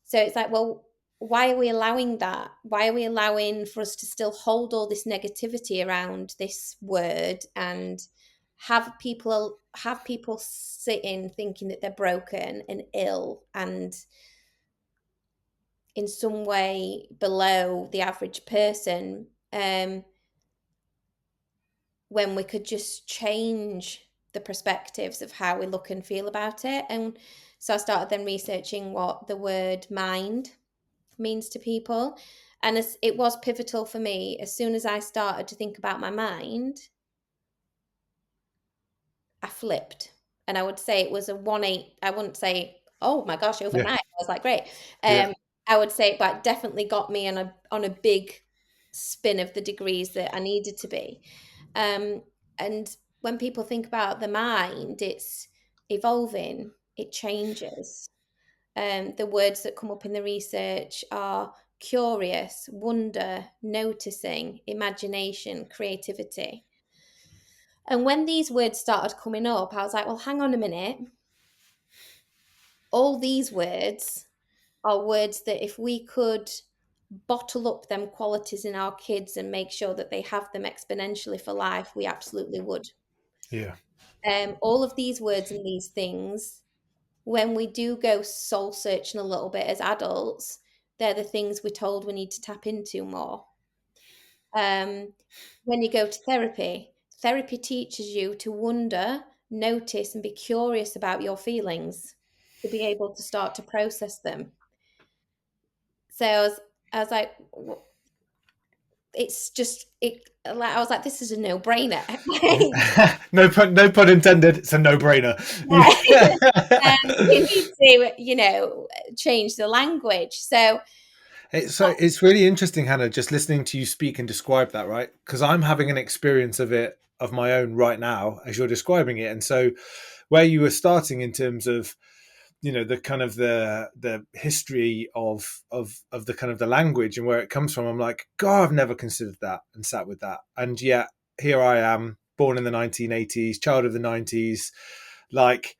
So it's like, well, why are we allowing that? Why are we allowing for us to still hold all this negativity around this word, and have people sitting thinking that they're broken and ill and in some way below the average person, when we could just change the perspectives of how we look and feel about it? And so I started then researching what the word mind means to people. And it was pivotal for me. As soon as I started to think about my mind, I flipped. And I would say it was a 180. I wouldn't say, oh my gosh, overnight. I was like, great. I would say, but it definitely got me on a big spin of the degrees that I needed to be. And when people think about the mind, it's evolving, it changes. The words that come up in the research are curious, wonder, noticing, imagination, creativity. And when these words started coming up, I was like, well, hang on a minute. All these words are words that if we could bottle up them qualities in our kids and make sure that they have them exponentially for life, we absolutely would. Yeah. All of these words and these things, when we do go soul searching a little bit as adults, they're the things we're told we need to tap into more. When you go to therapy, therapy teaches you to wonder, notice, and be curious about your feelings, to be able to start to process them. So I was like, it's just it. I was like, this is a no-brainer. No pun intended. It's a no-brainer. You need to, change the language. So It's really interesting, Hannah, just listening to you speak and describe that, right? Because I'm having an experience of my own right now as you're describing it. And so where you were starting in terms of, the kind of the history of the kind of the language and where it comes from, I'm like, God, I've never considered that and sat with that. And yet here I am, born in the 1980s, child of the 90s, like,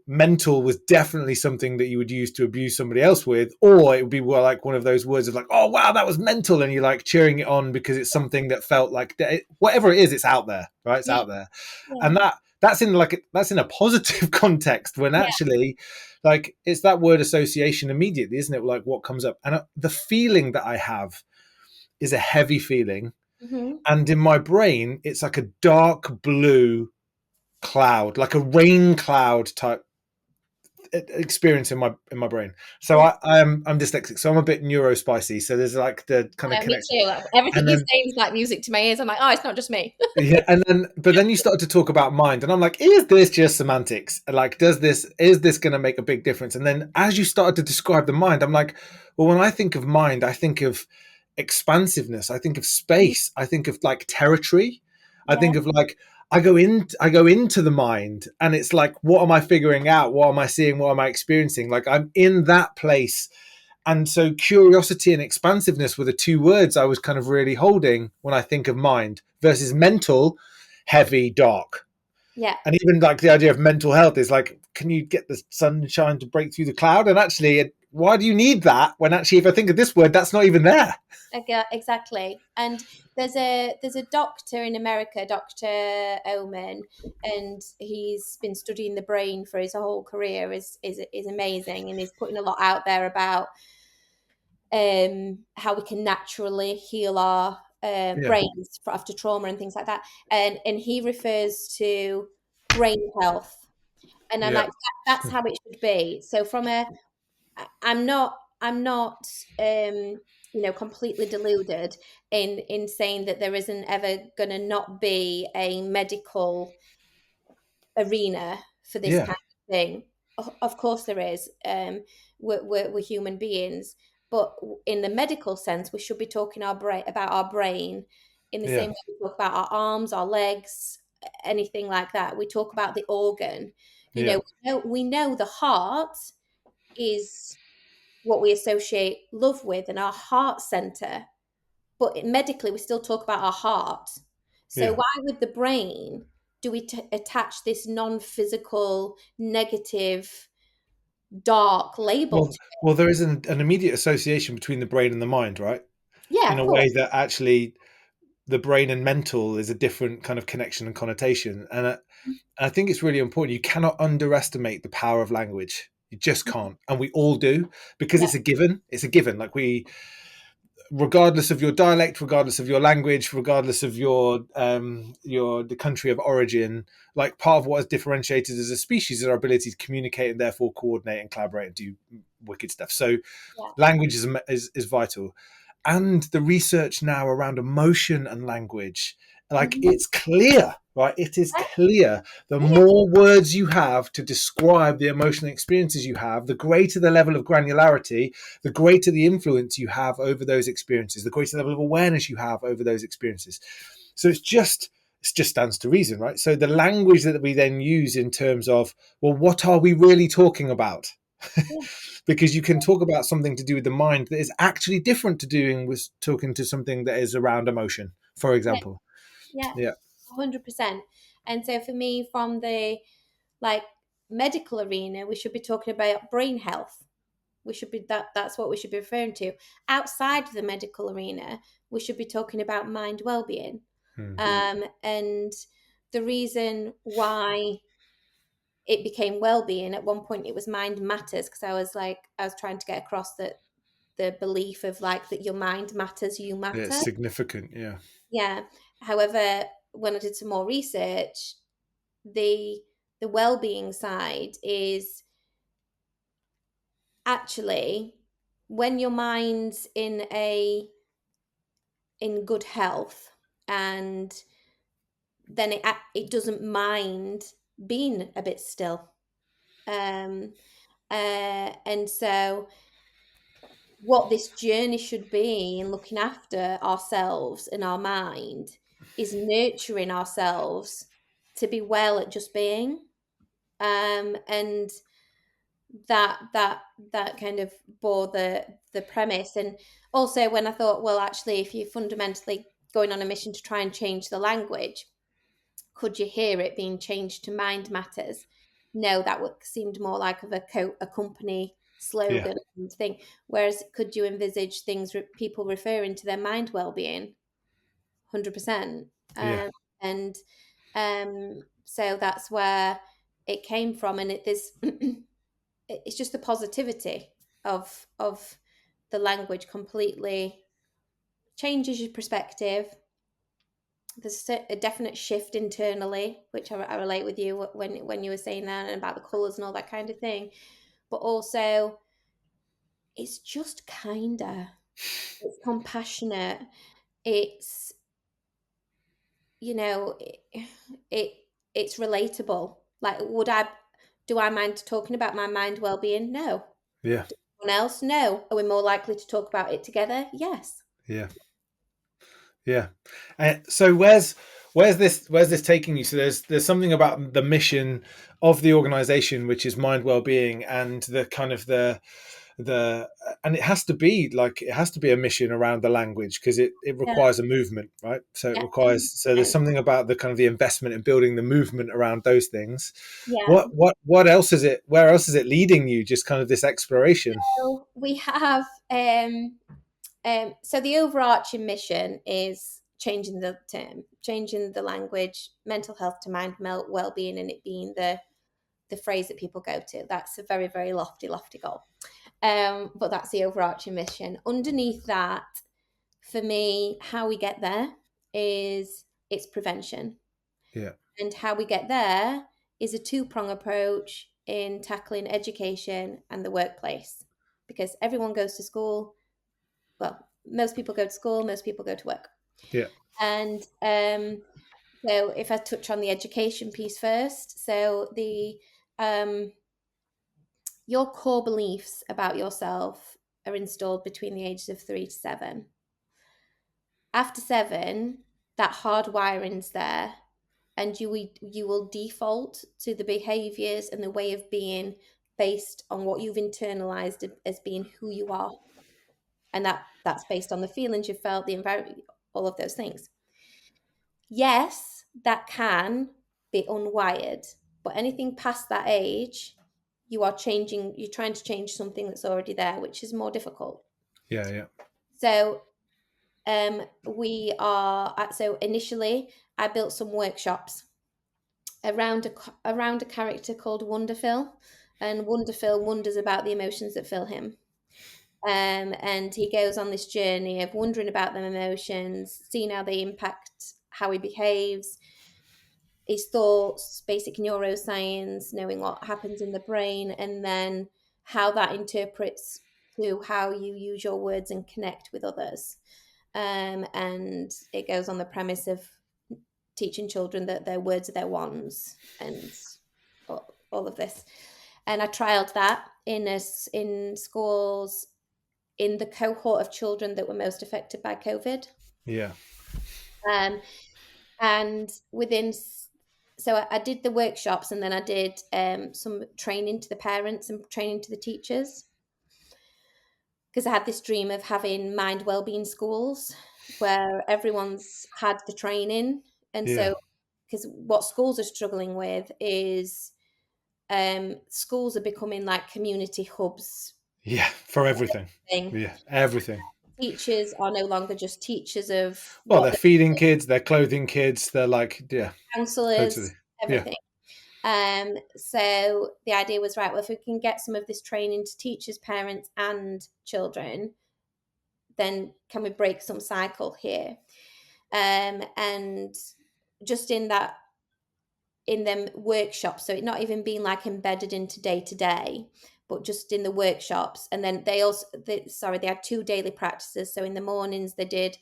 mental was definitely something that you would use to abuse somebody else with, or it would be like one of those words of like, oh wow, that was mental, and you're like cheering it on because it's something that felt like whatever it is, it's out there, right? It's out there. And that's in a positive context, when actually, like, it's that word association immediately, isn't it? Like what comes up, and the feeling that I have is a heavy feeling, and in my brain it's like a dark blue cloud, like a rain cloud type experience in my brain. So I'm dyslexic, so I'm a bit neurospicy. So there's like the kind of connection. Me too. Everything you're saying is like music to my ears. I'm like, oh, it's not just me. Yeah, but then you started to talk about mind, and I'm like, is this just semantics? Like, is this going to make a big difference? And then as you started to describe the mind, I'm like, well, when I think of mind, I think of expansiveness, I think of space, I think of like territory, I think of like, I go into the mind, and it's like, what am I figuring out? What am I seeing? What am I experiencing? Like, I'm in that place. And so curiosity and expansiveness were the two words I was kind of really holding when I think of mind, versus mental, heavy, dark. Yeah. And even like the idea of mental health is like, can you get the sunshine to break through the cloud? And actually, why do you need that when actually, if I think of this word, that's not even there? Exactly. And there's a doctor in America, Dr. Oman, and he's been studying the brain for his whole career. is amazing, and he's putting a lot out there about how we can naturally heal our brains after trauma and things like that. And he refers to brain health, and I'm like, that's how it should be. So I'm not completely deluded in saying that there isn't ever going to not be a medical arena for this kind of thing. Of course there is. We're human beings, but in the medical sense, we should be talking about our brain in the same way we talk about our arms, our legs, anything like that. We talk about the organ. We know the heart is what we associate love with and our heart center, but medically we still talk about our heart. So why with the brain do we attach this non-physical, negative, dark label to it? Well, there is an immediate association between the brain and the mind, right? Yeah, In of a course. way that actually the brain and mental is a different kind of connection and connotation. And I think it's really important. You cannot underestimate the power of language. You just can't. And we all do, because it's a given. It's a given. Like, regardless of your dialect, regardless of your language, regardless of the country of origin, like, part of what has differentiated as a species is our ability to communicate and therefore coordinate and collaborate and do wicked stuff. So language is vital. And the research now around emotion and language, like, it's clear, right? It is clear. The more words you have to describe the emotional experiences you have, the greater the level of granularity, the greater the influence you have over those experiences, the greater level of awareness you have over those experiences. So it just stands to reason, right? So the language that we then use in terms of, well, what are we really talking about? Because you can talk about something to do with the mind that is actually different to doing with talking to something that is around emotion, for example. Yeah. 100%. And so for me, from the medical arena, we should be talking about brain health. We should be that's what we should be referring to. Outside of the medical arena, we should be talking about mind well-being. And the reason why it became Wellbeing. At one point it was Mind Matters, because I was trying to get across that the belief of like that your mind matters, you Yeah, matter. it's significant. Yeah. However, when I did some more research, the well-being side is actually when your mind's in good health, and then it doesn't mind being a bit still. And so what this journey should be in looking after ourselves and our mind is nurturing ourselves to be well at just being. And that kind of bore the premise. And also when I thought, well, actually, if you're fundamentally going on a mission to try and change the language, could you hear it being changed to Mind Matters? No, that seemed more like of a company slogan and thing. Whereas could you envisage things people referring to their mind well-being? 100%. And so that's where it came from. And it's just the positivity of the language completely changes your perspective. There's a definite shift internally, which I relate with you when you were saying that, and about the colours and all that kind of thing. But also, it's just kinder. It's compassionate. It's, it's relatable. Like, do I mind talking about my mind well-being? No. Yeah. Anyone else? No. Are we more likely to talk about it together? Yes. Yeah. So where's this taking you? So there's something about the mission of the organization, which is mind well-being, and the kind of the and it has to be a mission around the language, because it requires a movement, right? So it requires, so there's something about the kind of the investment in building the movement around those things. What else is it, where else is it leading you, just kind of this exploration? So we have so the overarching mission is changing the language, mental health to mind well-being, and it being the phrase that people go to. That's a very, very lofty goal. But that's the overarching mission. Underneath that, for me, how we get there is it's prevention. Yeah. And how we get there is a two-prong approach in tackling education and the workplace, because everyone goes to school. Well, most people go to school, most people go to work. Yeah. And so if I touch on the education piece first, so your core beliefs about yourself are installed between the ages of 3 to 7. After 7, that hard wiring's there, and you will default to the behaviors and the way of being based on what you've internalized as being who you are. And that's based on the feelings you've felt, the environment, all of those things. Yes, that can be unwired, but anything past that age, you're trying to change something that's already there, which is more difficult. Yeah. So so initially I built some workshops around a character called Wonderful, and Wonderful wonders about the emotions that fill him. And he goes on this journey of wondering about them emotions, seeing how they impact how he behaves, his thoughts, basic neuroscience, knowing what happens in the brain, and then how that interprets to how you use your words and connect with others. And it goes on the premise of teaching children that their words are their wands, and all of this. And I trialed that in schools in the cohort of children that were most affected by COVID. Yeah. And so I did the workshops, and then I did some training to the parents and training to the teachers, because I had this dream of having mind wellbeing schools where everyone's had the training. And so, because what schools are struggling with is schools are becoming like community hubs. Yeah, for everything. Yeah, everything. teachers are no longer just teachers of Well, what they're feeding kids, they're clothing kids, they're like, yeah, counsellors, totally. Yeah. everything. So the idea was, right, well, if we can get some of this training to teachers, parents, and children, then can we break some cycle here? And just in them workshops, so it not even being like embedded into day to day, but just in the workshops. And then they had 2 daily practices. So in the mornings they did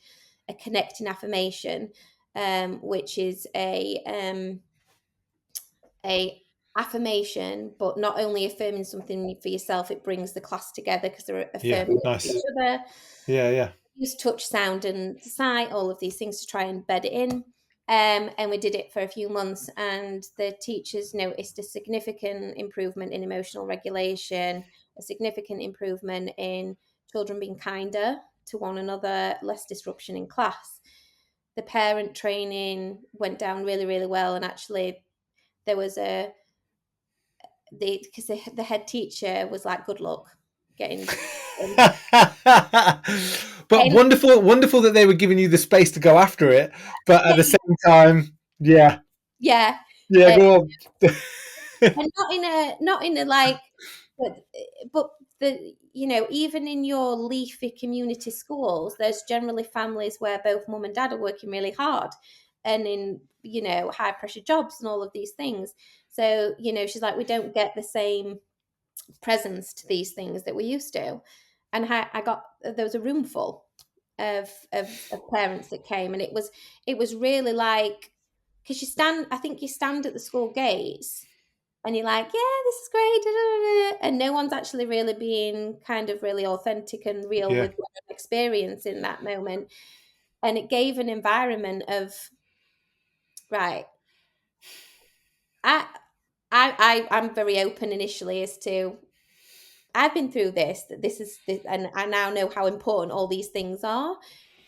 a connecting affirmation, which is a affirmation, but not only affirming something for yourself, it brings the class together because they're affirming Nice. each other. Yeah. Use touch, sound, and sight, all of these things to try and bed it in. And we did it for a few months, and the teachers noticed a significant improvement in emotional regulation, a significant improvement in children being kinder to one another, less disruption in class. The parent training went down really, really well, and actually there was because the head teacher was like, good luck getting But wonderful that they were giving you the space to go after it, but at the same time, yeah go on. And not in a like, but even in your leafy community schools, there's generally families where both mum and dad are working really hard and in high pressure jobs and all of these things. So she's like, we don't get the same presence to these things that we used to. And there was a room full of parents that came, and it was really like, because I think you stand at the school gates and you're like, yeah, this is great, da, da, da, and no one's actually really being kind of really authentic and real with what an experience in that moment. And it gave an environment of, right, I'm very open initially as to, I've been through this, and I now know how important all these things are.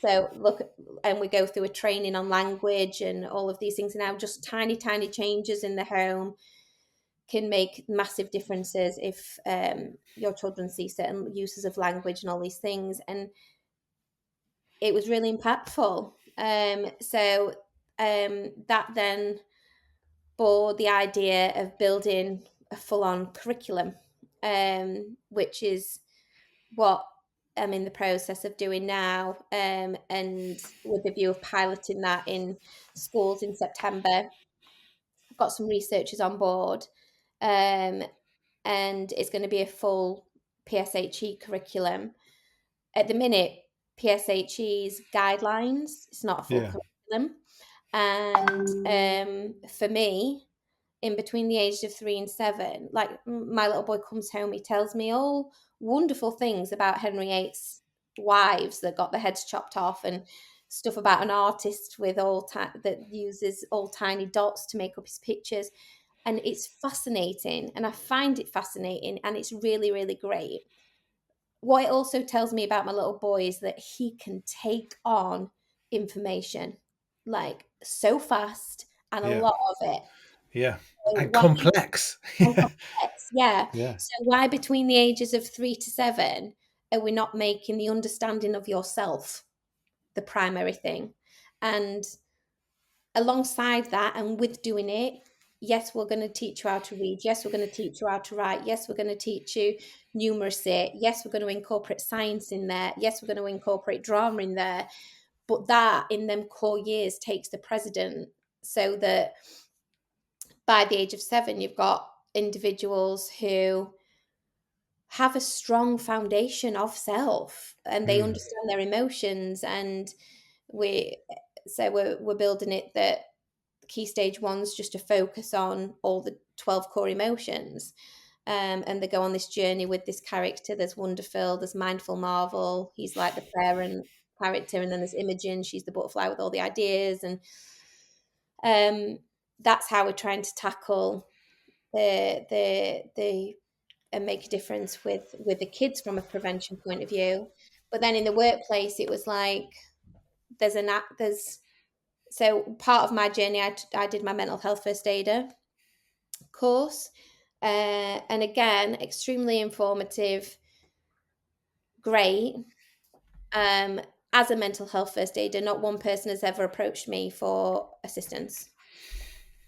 So look, and we go through a training on language and all of these things. And now just tiny changes in the home can make massive differences if your children see certain uses of language and all these things. And it was really impactful. So that then bore the idea of building a full-on curriculum, which is what I'm in the process of doing now, and with the view of piloting that in schools in September. I've got some researchers on board, and it's going to be a full PSHE curriculum. At the minute, PSHE's guidelines, it's not a full curriculum. And for me, in between the ages of 3 and 7, like my little boy comes home, he tells me all wonderful things about Henry VIII's wives that got their heads chopped off, and stuff about an artist with that uses all tiny dots to make up his pictures. And it's fascinating, and I find it fascinating, and it's really, really great. What it also tells me about my little boy is that he can take on information like so fast, and a lot of it. And complex. Yeah. So why between the ages of 3 to 7 are we not making the understanding of yourself the primary thing? And alongside that, and with doing it, yes, we're going to teach you how to read. Yes, we're going to teach you how to write. Yes, we're going to teach you numeracy. Yes, we're going to incorporate science in there. Yes, we're going to incorporate drama in there. But that in them core years takes the precedent, so that by the age of 7, you've got individuals who have a strong foundation of self, and they understand their emotions. And we're building it that key stage 1's just to focus on all the 12 core emotions. And they go on this journey with this character. There's Wonderful, there's Mindful Marvel, he's like the parent character, and then there's Imogen, she's the butterfly with all the ideas. And that's how we're trying to tackle the and make a difference with the kids from a prevention point of view. But then in the workplace, it was like so part of my journey, I did my mental health first aider course, and again, extremely informative, great. As a mental health first aider, not one person has ever approached me for assistance.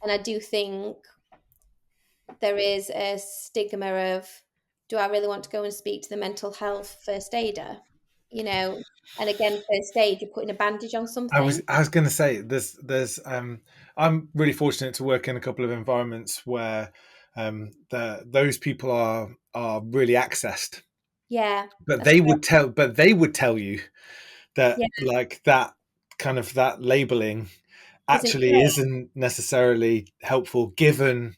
And I do think there is a stigma of, do I really want to go and speak to the mental health first aider? You know, and again, first aid, you're putting a bandage on I something. was going to say I'm really fortunate to work in a couple of environments where those people are really accessed, Yeah, but that's they would tell you that yeah, like that kind of that labeling isn't actually great. isn't necessarily helpful given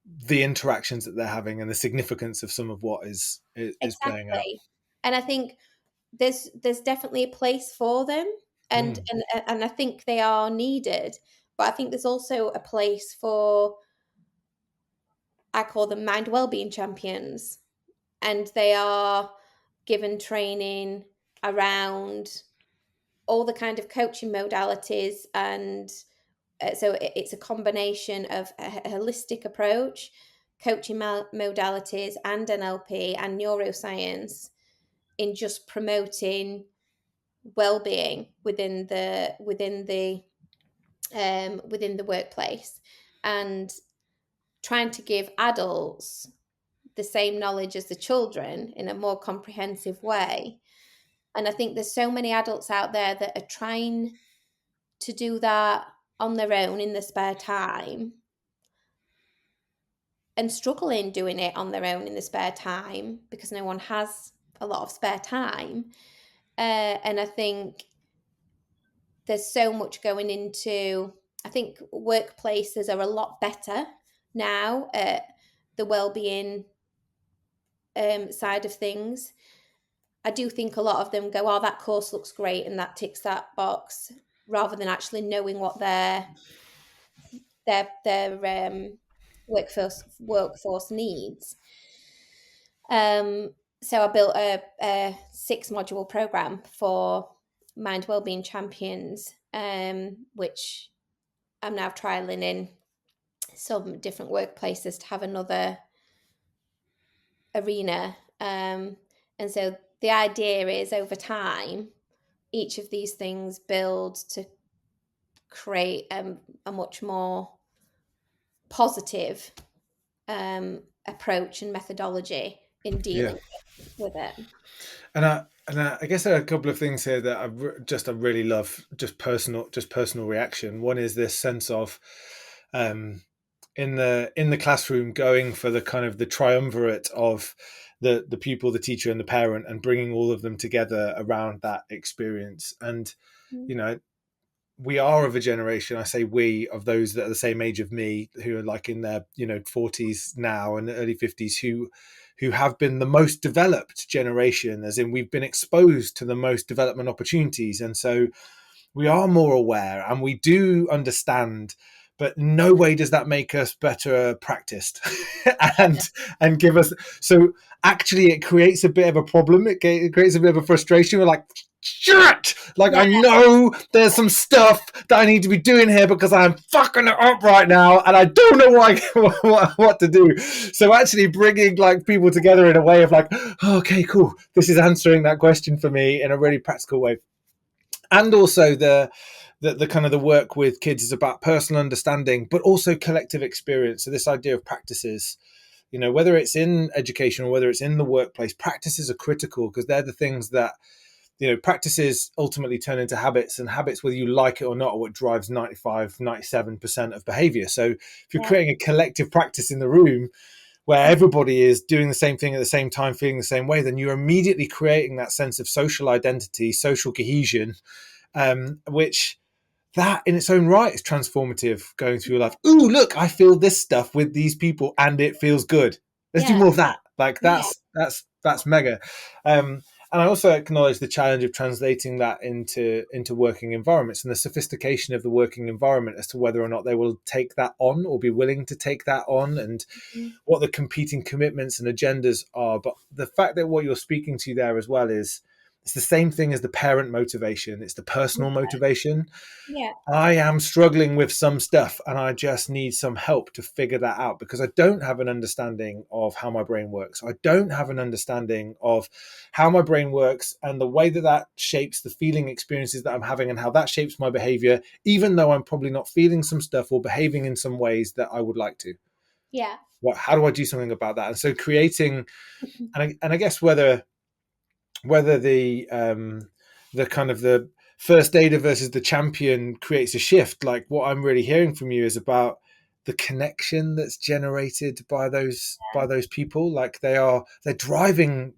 the interactions that they're having and the significance of some of what is playing out. Exactly. And I think there's definitely a place for them, and Mm. and I think they are needed. But I think there's also a place for, I call them mind wellbeing champions, and they are given training around all the kind of coaching modalities, and so it's a combination of a holistic approach, coaching modalities and NLP and neuroscience in just promoting well-being within the workplace, and trying to give adults the same knowledge as the children in a more comprehensive way. And I think there's so many adults out there that are trying to do that on their own in their spare time, and struggling doing it on their own in the spare time because no one has a lot of spare time. And I think there's so much going into, I think workplaces are a lot better now at the well-being side of things. I do think a lot of them go, oh, that course looks great and that ticks that box, rather than actually knowing what their workforce needs. So I built a 6-module program for mind wellbeing champions, which I'm now trialing in some different workplaces to have another arena. And so the idea is, over time, each of these things build to create a much more positive approach and methodology in Yeah. dealing with it. And I guess there are a couple of things here that I really love, just personal reaction. One is this sense of in the classroom, going for the kind of the triumvirate of the pupil, the teacher, and the parent, and bringing all of them together around that experience. And you know, we are of a generation, I say we, of those that are the same age of me, who are like in their 40s now and early 50s, who have been the most developed generation, as in we've been exposed to the most development opportunities, and so we are more aware and we do understand, but no way does that make us better practiced and give us. So actually it creates a bit of a problem. It creates a bit of a frustration. We're like, shit, like Yeah. I know there's some stuff that I need to be doing here because I'm fucking it up right now and I don't know what to do. So actually bringing like people together in a way of like, oh, okay, cool, this is answering that question for me in a really practical way. And also the kind of the work with kids is about personal understanding, but also collective experience. So this idea of practices, whether it's in education or whether it's in the workplace, practices are critical because they're the things that, practices ultimately turn into habits, and habits, whether you like it or not, are what drives 97% of behavior. So if you're creating a collective practice in the room where everybody is doing the same thing at the same time, feeling the same way, then you're immediately creating that sense of social identity, social cohesion, which that in its own right is transformative, going through your life. Ooh, look, I feel this stuff with these people and it feels good. Let's do more of that. Like that's mega. And I also acknowledge the challenge of translating that into working environments and the sophistication of the working environment as to whether or not they will take that on or be willing to take that on, and what the competing commitments and agendas are. But the fact that what you're speaking to there as well is It's the same thing as the parent motivation. It's the personal motivation. Yeah. I am struggling with some stuff and I just need some help to figure that out because I don't have an understanding of how my brain works. I don't have an understanding of how my brain works and the way that that shapes the feeling experiences that I'm having and how that shapes my behavior, even though I'm probably not feeling some stuff or behaving in some ways that I would like to. Yeah. How do I do something about that? And so creating, and I guess whether the kind of the first aider versus the champion creates a shift, like what I'm really hearing from you is about the connection that's generated by those people. Like they're driving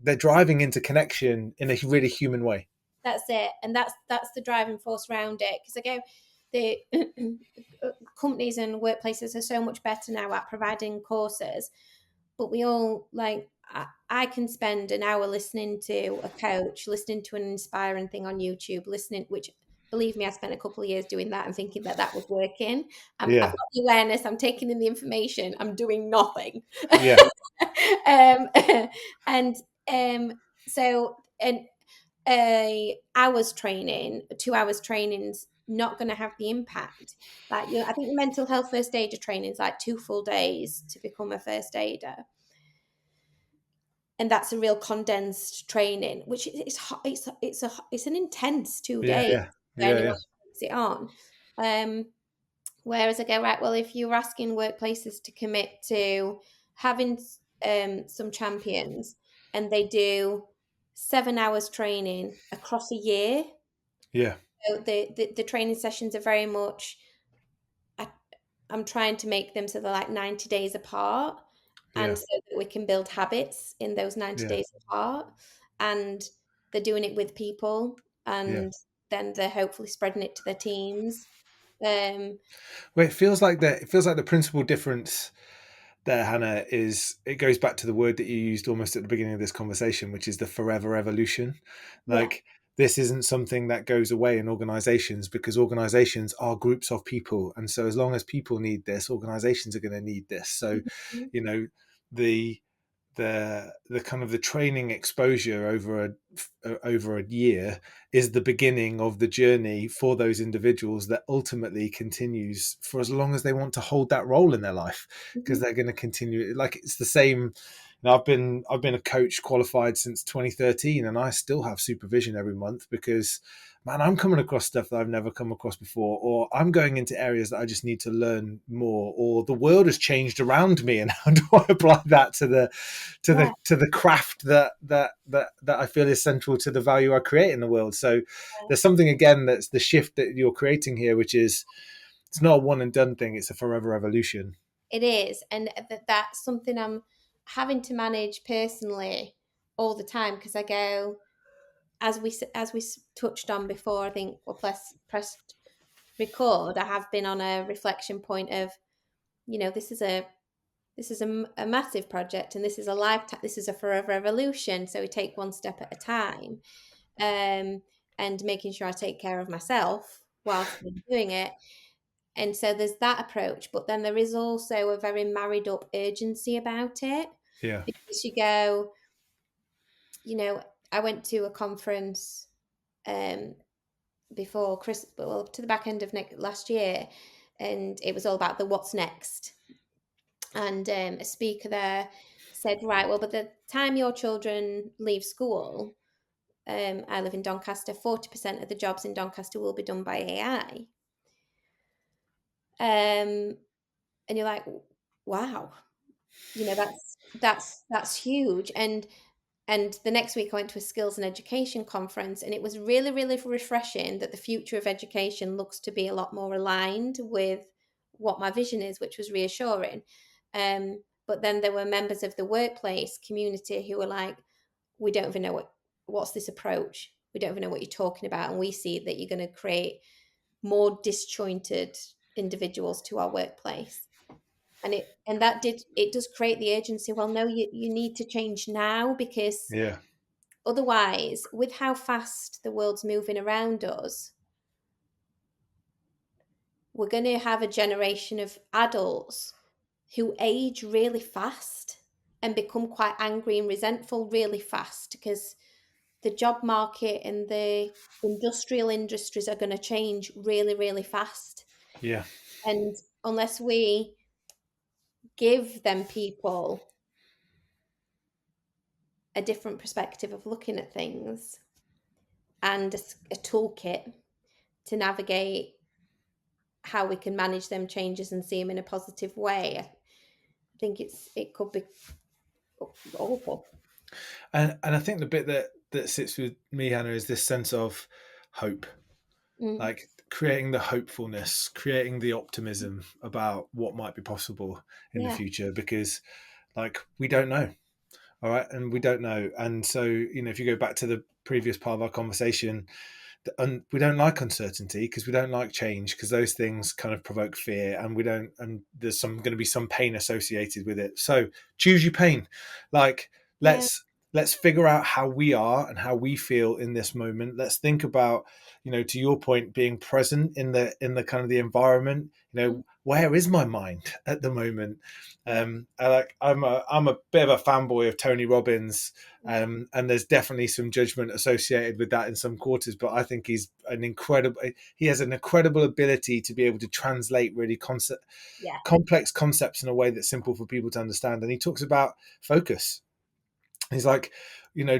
into connection in a really human way. That's it, and that's the driving force around it. Because I go, the companies and workplaces are so much better now at providing courses, but we all like. I can spend an hour listening to a coach, listening to an inspiring thing on YouTube, which, believe me, I spent a couple of years doing that and thinking that was working. I've got the awareness, I'm taking in the information, I'm doing nothing. Yeah. So a hour's training, 2 hours training's not going to have the impact. Like, I think the mental health first aider training is like 2 full days to become a first aider. And that's a real condensed training, which it's an intense 2 days for anyone who takes it on. Whereas I go, right, well, if you're asking workplaces to commit to having some champions and they do 7 hours training across a year, so the training sessions are very much, I'm trying to make them so they're like 90 days apart. And so that we can build habits in those 90 days apart, and they're doing it with people, and then they're hopefully spreading it to their teams. Well, it feels like the principal difference there, Hannah, is it goes back to the word that you used almost at the beginning of this conversation, which is the forever evolution. Like, this isn't something that goes away in organizations, because organizations are groups of people. And so as long as people need this, organizations are going to need this. So, you know, the kind of the training exposure over a year is the beginning of the journey for those individuals that ultimately continues for as long as they want to hold that role in their life, because they're going to continue. Like, it's the same. I've been a coach qualified since 2013, and I still have supervision every month because, man, I'm coming across stuff that I've never come across before, or I'm going into areas that I just need to learn more, or the world has changed around me, and how do I apply that to the craft that I feel is central to the value I create in the world. So there's something, again, that's the shift that you're creating here, which is, it's not a one and done thing, it's a forever evolution. It is, and that's something I'm having to manage personally all the time, because I go, as we touched on before, I think we'll pressed record, I have been on a reflection point of, this is a massive project, and this is a lifetime, this is a forever evolution. So we take one step at a time, and making sure I take care of myself whilst I'm doing it. And so there's that approach, but then there is also a very married up urgency about it. Yeah. Because you go, I went to a conference before Christmas, well, to the back end of last year, and it was all about the what's next. And a speaker there said, right, well, by the time your children leave school, I live in Doncaster, 40% of the jobs in Doncaster will be done by AI. And you're like, wow, that's huge. And the next week I went to a skills and education conference, and it was really, really refreshing that the future of education looks to be a lot more aligned with what my vision is, which was reassuring. But then there were members of the workplace community who were like, we don't even know what's this approach. We don't even know what you're talking about. And we see that you're going to create more disjointed individuals to our workplace. And it does create the urgency. Well, no, you need to change now, because otherwise, with how fast the world's moving around us, we're going to have a generation of adults who age really fast and become quite angry and resentful really fast, because the job market and the industrial industries are going to change really, really fast. Yeah. And unless we give them people a different perspective of looking at things and a toolkit to navigate how we can manage them changes and see them in a positive way, I think it could be awful. And I think the bit that sits with me, Hannah, is this sense of hope. Like creating the hopefulness, creating the optimism about what might be possible in the future, because like we don't know. All right. And we don't know. And so, if you go back to the previous part of our conversation, we don't like uncertainty because we don't like change, because those things kind of provoke fear, and there's going to be some pain associated with it. So choose your pain. Like let's figure out how we are and how we feel in this moment. Let's think about, to your point, being present in the kind of the environment. Where is my mind at the moment? I'm a bit of a fanboy of Tony Robbins, and there's definitely some judgment associated with that in some quarters. But I think he has an incredible ability to be able to translate really complex concepts in a way that's simple for people to understand. And he talks about focus. He's like,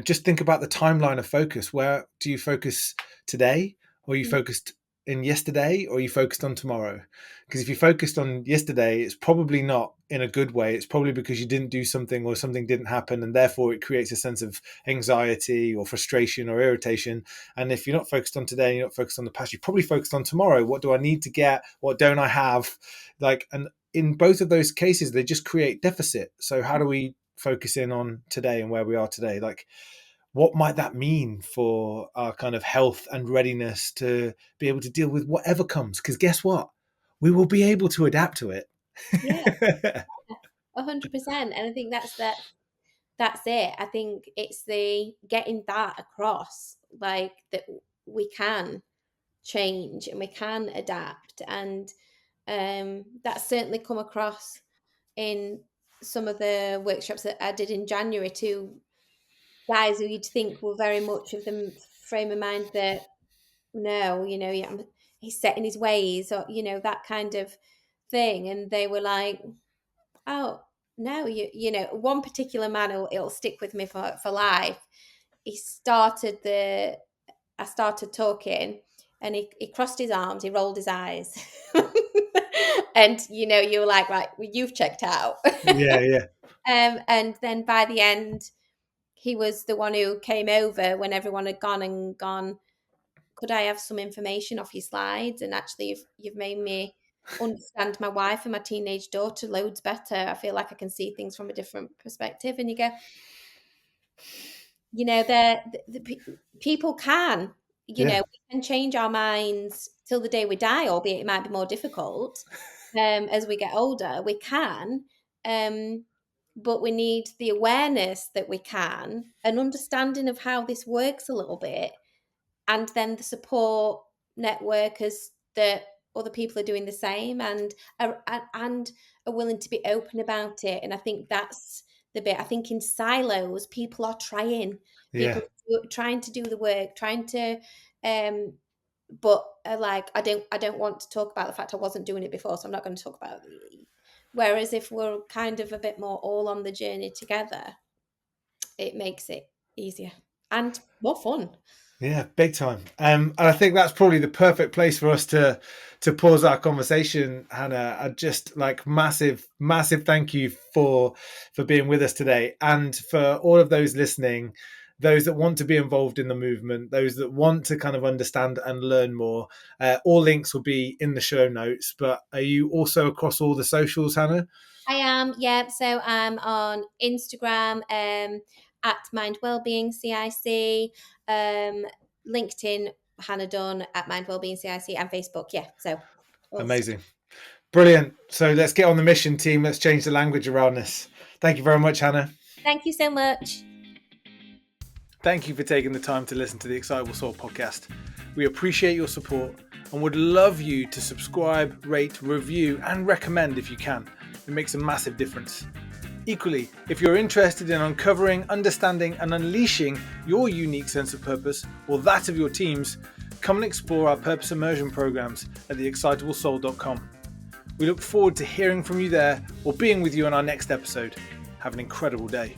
just think about the timeline of focus. Where do you focus today? Or are you focused in yesterday, or are you focused on tomorrow? Because if you focused on yesterday, it's probably not in a good way. It's probably because you didn't do something or something didn't happen, and therefore it creates a sense of anxiety or frustration or irritation. And if you're not focused on today, you're not focused on the past, you're probably focused on tomorrow. What do I need to get? What don't I have? And in both of those cases, they just create deficit. So how do we focus in on today and where we are today? Like, what might that mean for our kind of health and readiness to be able to deal with whatever comes? Because guess what? We will be able to adapt to it. Yeah, 100%. And I think that's it. I think it's the getting that across, like that we can change and we can adapt. And that's certainly come across in some of the workshops that I did in January to guys who you'd think were very much of the frame of mind that no, he's set in his ways, or that kind of thing. And they were like, oh no, one particular man, it'll stick with me for life. I started talking, and he crossed his arms, he rolled his eyes. And you were like, right, well, you've checked out. Yeah. And then by the end, he was the one who came over when everyone had gone, could I have some information off your slides? And actually, you've made me understand my wife and my teenage daughter loads better. I feel like I can see things from a different perspective. And you go, the people can, we can change our minds till the day we die, albeit it might be more difficult as we get older. We can, but we need the awareness that we can, an understanding of how this works a little bit, and then the support network as that other people are doing the same and are willing to be open about it. And I think that's the bit. I think in silos, people are trying. People are trying to do the work, trying to, but like I don't want to talk about the fact I wasn't doing it before, so I'm not going to talk about it. Whereas if we're kind of a bit more all on the journey together, it makes it easier and more fun. Yeah, big time. And I think that's probably the perfect place for us to pause our conversation, Hannah. I just like massive thank you for being with us today, and for all of those listening, those that want to be involved in the movement, those that want to kind of understand and learn more. All links will be in the show notes. But are you also across all the socials, Hannah? I am, yeah. So I'm on Instagram at Mind Wellbeing CIC, LinkedIn Hannah Dunn at Mind Wellbeing CIC, and Facebook. Yeah, so amazing, brilliant. So let's get on the mission, team. Let's change the language around this. Thank you very much, Hannah. Thank you so much. Thank you for taking the time to listen to the Excitable Soul Podcast. We appreciate your support and would love you to subscribe, rate, review, and recommend if you can. It makes a massive difference. Equally, if you're interested in uncovering, understanding and unleashing your unique sense of purpose or that of your teams, come and explore our purpose immersion programs at theexcitablesoul.com. We look forward to hearing from you there or being with you on our next episode. Have an incredible day.